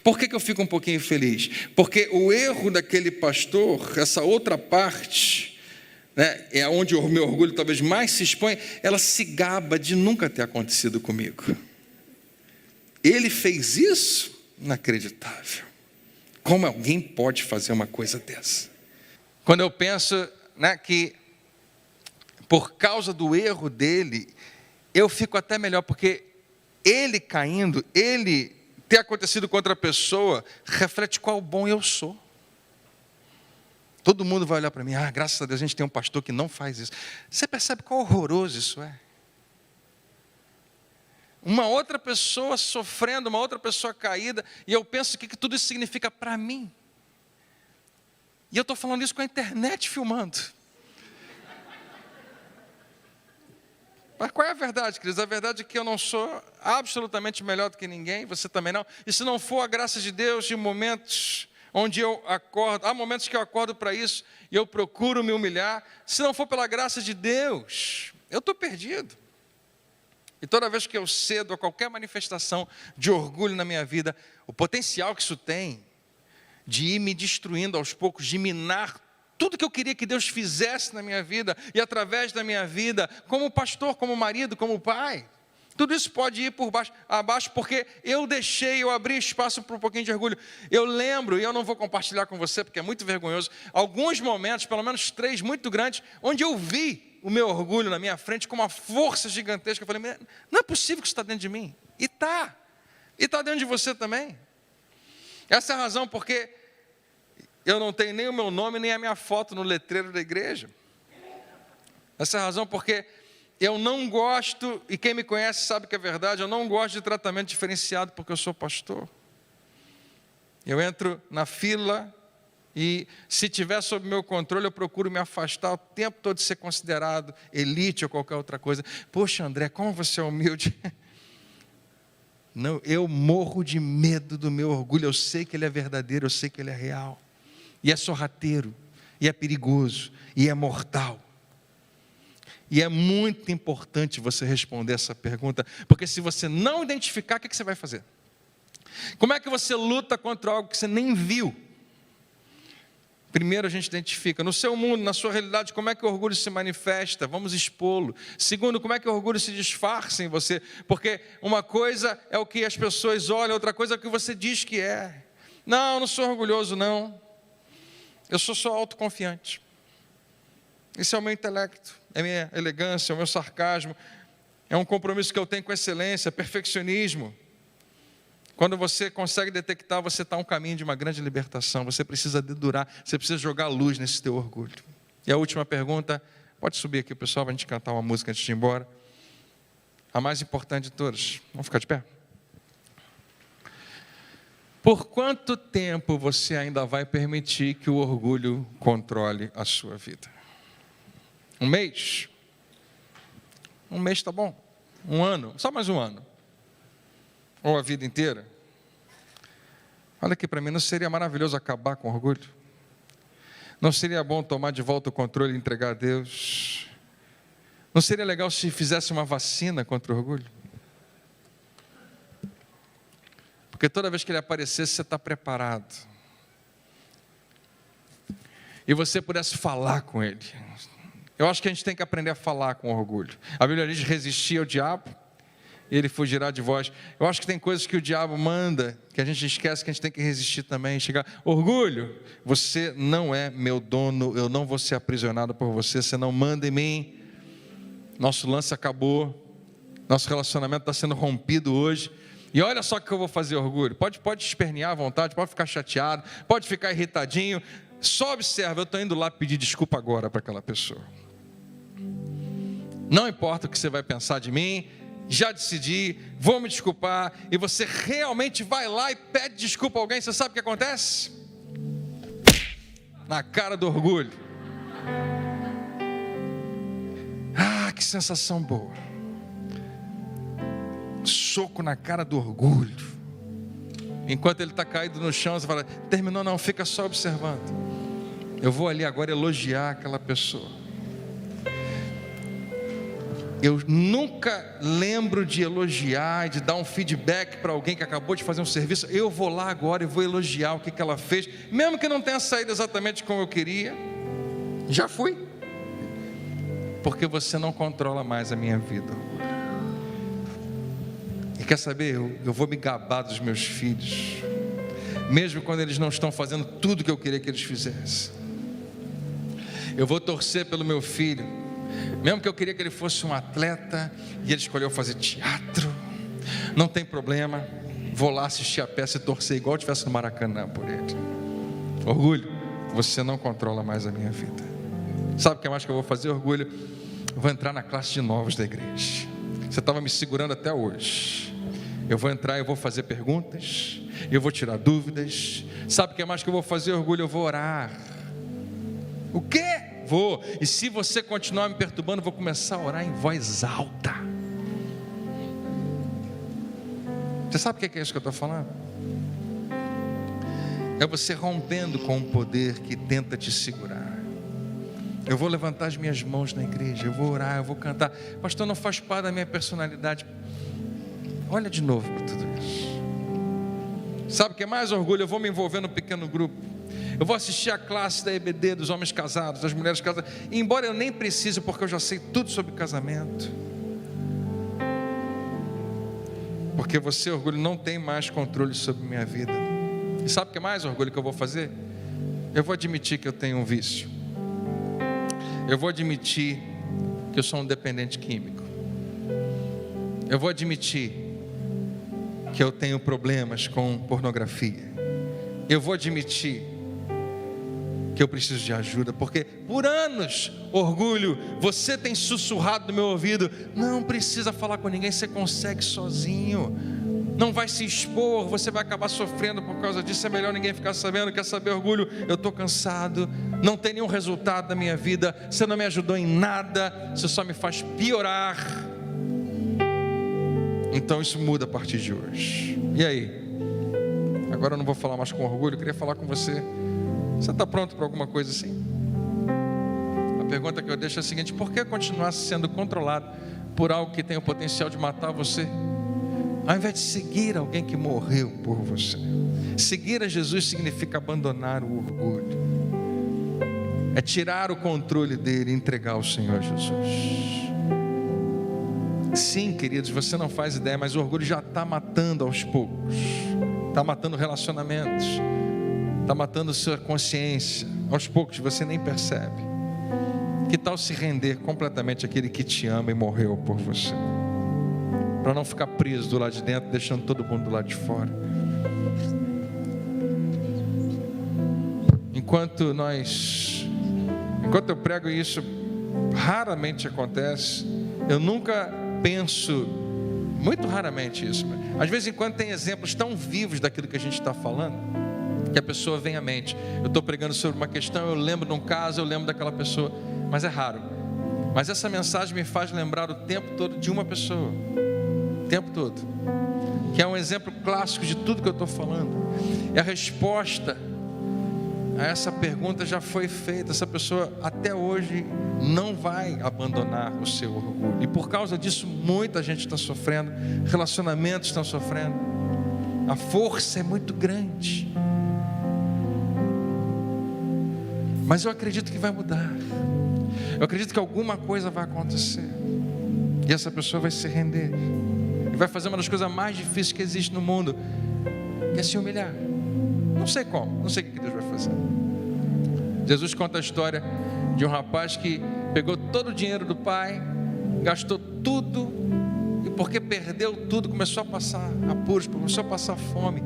Por que eu fico um pouquinho feliz? Porque o erro daquele pastor, essa outra parte, né, é onde o meu orgulho talvez mais se expõe, ela se gaba de nunca ter acontecido comigo. Ele fez isso? Inacreditável. Como alguém pode fazer uma coisa dessa? Quando eu penso, né, que por causa do erro dele, eu fico até melhor, porque ele caindo, ele ter acontecido com outra pessoa, reflete qual bom eu sou. Todo mundo vai olhar para mim: ah, graças a Deus a gente tem um pastor que não faz isso. Você percebe quão horroroso isso é? Uma outra pessoa sofrendo, uma outra pessoa caída, e eu penso o que tudo isso significa para mim. E eu estou falando isso com a internet filmando. Mas qual é a verdade, queridos? A verdade é que eu não sou absolutamente melhor do que ninguém, você também não. E se não for a graça de Deus, de momentos onde eu acordo, há momentos que eu acordo para isso, e eu procuro me humilhar, se não for pela graça de Deus, eu estou perdido. E toda vez que eu cedo a qualquer manifestação de orgulho na minha vida, o potencial que isso tem de ir me destruindo aos poucos, de minar tudo que eu queria que Deus fizesse na minha vida e através da minha vida, como pastor, como marido, como pai, tudo isso pode ir por baixo, abaixo, porque eu abri espaço para um pouquinho de orgulho. Eu lembro, e eu não vou compartilhar com você porque é muito vergonhoso, alguns momentos, pelo menos 3 muito grandes, onde eu vi o meu orgulho na minha frente com uma força gigantesca. Eu falei: não é possível que isso está dentro de mim. E está. E está dentro de você também. Essa é a razão porque eu não tenho nem o meu nome, nem a minha foto no letreiro da igreja. Essa é a razão porque eu não gosto, e quem me conhece sabe que é verdade, eu não gosto de tratamento diferenciado porque eu sou pastor. Eu entro na fila e, se tiver sob meu controle, eu procuro me afastar o tempo todo de ser considerado elite ou qualquer outra coisa. Poxa, André, como você é humilde. Não, eu morro de medo do meu orgulho. Eu sei que ele é verdadeiro, eu sei que ele é real. E é sorrateiro, e é perigoso, e é mortal. E é muito importante você responder essa pergunta, porque se você não identificar, o que você vai fazer? Como é que você luta contra algo que você nem viu? Primeiro a gente identifica, no seu mundo, na sua realidade, como é que o orgulho se manifesta, vamos expô-lo. Segundo, como é que o orgulho se disfarça em você, porque uma coisa é o que as pessoas olham, outra coisa é o que você diz que é. Não, eu não sou orgulhoso não, eu sou só autoconfiante. Esse é o meu intelecto, é a minha elegância, é o meu sarcasmo, é um compromisso que eu tenho com excelência, perfeccionismo. Quando você consegue detectar, você está a um caminho de uma grande libertação. Você precisa dedurar, você precisa jogar luz nesse teu orgulho. E a última pergunta, pode subir aqui pessoal, para a gente cantar uma música antes de ir embora. A mais importante de todas, vamos ficar de pé? Por quanto tempo você ainda vai permitir que o orgulho controle a sua vida? Um mês? Um mês está bom. Um ano? Só mais um ano. Ou a vida inteira? Olha aqui para mim, não seria maravilhoso acabar com orgulho? Não seria bom tomar de volta o controle e entregar a Deus? Não seria legal se fizesse uma vacina contra o orgulho? Porque toda vez que ele aparecesse, você está preparado. E você pudesse falar com ele. Eu acho que a gente tem que aprender a falar com orgulho. A Bíblia diz: resistir ao diabo, e ele fugirá de vós. Eu acho que tem coisas que o diabo manda, que a gente esquece que a gente tem que resistir também. Chegar, orgulho, você não é meu dono, eu não vou ser aprisionado por você, você não manda em mim. Nosso lance acabou, nosso relacionamento está sendo rompido hoje. E olha só o que eu vou fazer, orgulho. Pode espernear à vontade, pode ficar chateado, pode ficar irritadinho. Só observa, eu estou indo lá pedir desculpa agora para aquela pessoa. Não importa o que você vai pensar de mim, já decidi, vou me desculpar, e você realmente vai lá e pede desculpa a alguém, você sabe o que acontece? Na cara do orgulho. Ah, que sensação boa. Soco na cara do orgulho. Enquanto ele está caído no chão, você fala: terminou não, fica só observando. Eu vou ali agora elogiar aquela pessoa. Eu nunca lembro de elogiar e de dar um feedback para alguém que acabou de fazer um serviço. Eu vou lá agora e vou elogiar o que ela fez, mesmo que não tenha saído exatamente como eu queria. Já fui. Porque você não controla mais a minha vida. E quer saber, eu vou me gabar dos meus filhos, mesmo quando eles não estão fazendo tudo que eu queria que eles fizessem. Eu vou torcer pelo meu filho, mesmo que eu queria que ele fosse um atleta e ele escolheu fazer teatro, não tem problema, vou lá assistir a peça e torcer igual eu estivesse no Maracanã por ele. Orgulho, você não controla mais a minha vida. Sabe o que mais que eu vou fazer, orgulho? Eu vou entrar na classe de novos da igreja. Você estava me segurando até hoje. Eu vou entrar e eu vou fazer perguntas, eu vou tirar dúvidas. Sabe o que mais que eu vou fazer, orgulho? Eu vou orar. O quê? Vou. E se você continuar me perturbando, eu vou começar a orar em voz alta. Você sabe o que é isso que eu estou falando? É você rompendo com um poder que tenta te segurar. Eu vou levantar as minhas mãos na igreja, eu vou orar, eu vou cantar. Pastor, não faz parte da minha personalidade. Olha de novo para tudo isso. Sabe o que é mais, orgulho? Eu vou me envolver num pequeno grupo. Eu vou assistir a classe da EBD dos homens casados, das mulheres casadas, embora eu nem precise, porque eu já sei tudo sobre casamento. Porque você, orgulho, não tem mais controle sobre minha vida. E sabe o que é mais, orgulho, que eu vou fazer? Eu vou admitir que eu tenho um vício. Eu vou admitir que eu sou um dependente químico. Eu vou admitir que eu tenho problemas com pornografia. Eu vou admitir que eu preciso de ajuda, porque por anos, orgulho, você tem sussurrado no meu ouvido: não precisa falar com ninguém, você consegue sozinho, não vai se expor, você vai acabar sofrendo por causa disso, é melhor ninguém ficar sabendo. Quer saber, orgulho? Eu estou cansado, não tem nenhum resultado na minha vida, você não me ajudou em nada, você só me faz piorar. Então isso muda a partir de hoje. E aí? Agora eu não vou falar mais com orgulho, eu queria falar com você. Você está pronto para alguma coisa assim? A pergunta que eu deixo é a seguinte: por que continuar sendo controlado por algo que tem o potencial de matar você, ao invés de seguir alguém que morreu por você? Seguir a Jesus significa abandonar o orgulho, é tirar o controle dele e entregar ao Senhor Jesus. Sim, queridos, você não faz ideia, mas o orgulho já está matando aos poucos, está matando relacionamentos, está matando sua consciência, aos poucos você nem percebe. Que tal se render completamente àquele que te ama e morreu por você, para não ficar preso do lado de dentro, deixando todo mundo do lado de fora? Enquanto eu prego isso, raramente acontece. Eu nunca penso, muito raramente isso, mas às vezes em quando tem exemplos tão vivos daquilo que a gente está falando, que a pessoa vem à mente. Eu estou pregando sobre uma questão, eu lembro de um caso, eu lembro daquela pessoa, mas é raro. Mas essa mensagem me faz lembrar o tempo todo de uma pessoa, o tempo todo, que é um exemplo clássico de tudo que eu estou falando. E a resposta a essa pergunta já foi feita. Essa pessoa até hoje não vai abandonar o seu orgulho, e por causa disso muita gente está sofrendo, relacionamentos estão sofrendo, a força é muito grande. Mas eu acredito que vai mudar, eu acredito que alguma coisa vai acontecer, e essa pessoa vai se render, e vai fazer uma das coisas mais difíceis que existe no mundo, que é se humilhar. Não sei como, não sei o que Deus vai fazer. Jesus conta a história de um rapaz que pegou todo o dinheiro do pai, gastou tudo, e porque perdeu tudo, começou a passar apuros, começou a passar fome.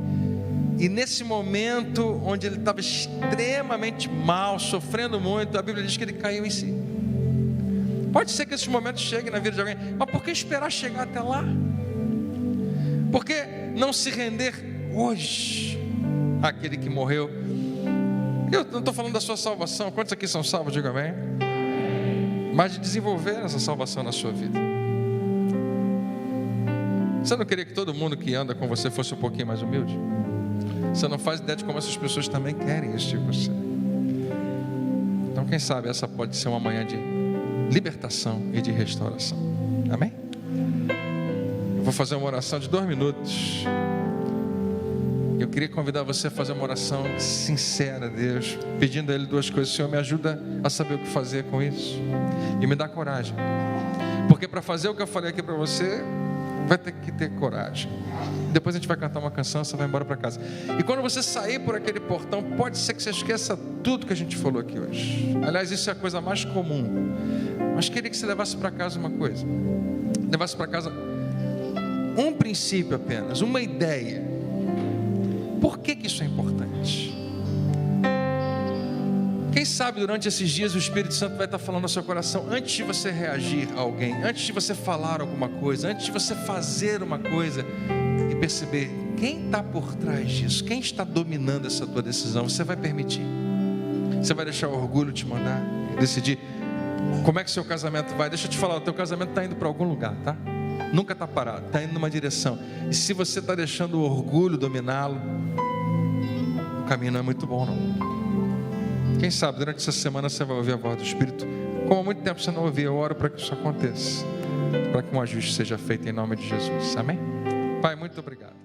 E nesse momento, onde ele estava extremamente mal, sofrendo muito, a Bíblia diz que ele caiu em si. Pode ser que esses momentos cheguem na vida de alguém, mas por que esperar chegar até lá? Por que não se render hoje àquele que morreu? Eu não estou falando da sua salvação, quantos aqui são salvos? Diga amém. Mas de desenvolver essa salvação na sua vida. Você não queria que todo mundo que anda com você fosse um pouquinho mais humilde? Você não faz ideia de como essas pessoas também querem isso de você. Então quem sabe essa pode ser uma manhã de libertação e de restauração. Amém? Eu vou fazer uma oração de 2 minutos. Eu queria convidar você a fazer uma oração sincera a Deus, pedindo a Ele 2 coisas. Senhor, me ajuda a saber o que fazer com isso, e me dá coragem, porque para fazer o que eu falei aqui para você, vai ter que ter coragem. Depois a gente vai cantar uma canção, você vai embora para casa. E quando você sair por aquele portão, pode ser que você esqueça tudo que a gente falou aqui hoje. Aliás, isso é a coisa mais comum. Mas queria que você levasse para casa uma coisa. Levasse para casa um princípio apenas, uma ideia. Por que isso é importante? Quem sabe durante esses dias o Espírito Santo vai estar falando no seu coração, antes de você reagir a alguém, antes de você falar alguma coisa, antes de você fazer uma coisa, e perceber quem está por trás disso, quem está dominando essa tua decisão. Você vai permitir? Você vai deixar o orgulho te mandar e decidir como é que seu casamento vai? Deixa eu te falar, o teu casamento está indo para algum lugar, tá? Nunca está parado, está indo numa direção. E se você está deixando o orgulho dominá-lo, o caminho não é muito bom, não. Quem sabe durante essa semana você vai ouvir a voz do Espírito, como há muito tempo você não ouvia. Eu oro para que isso aconteça, para que um ajuste seja feito em nome de Jesus. Amém? Pai, muito obrigado.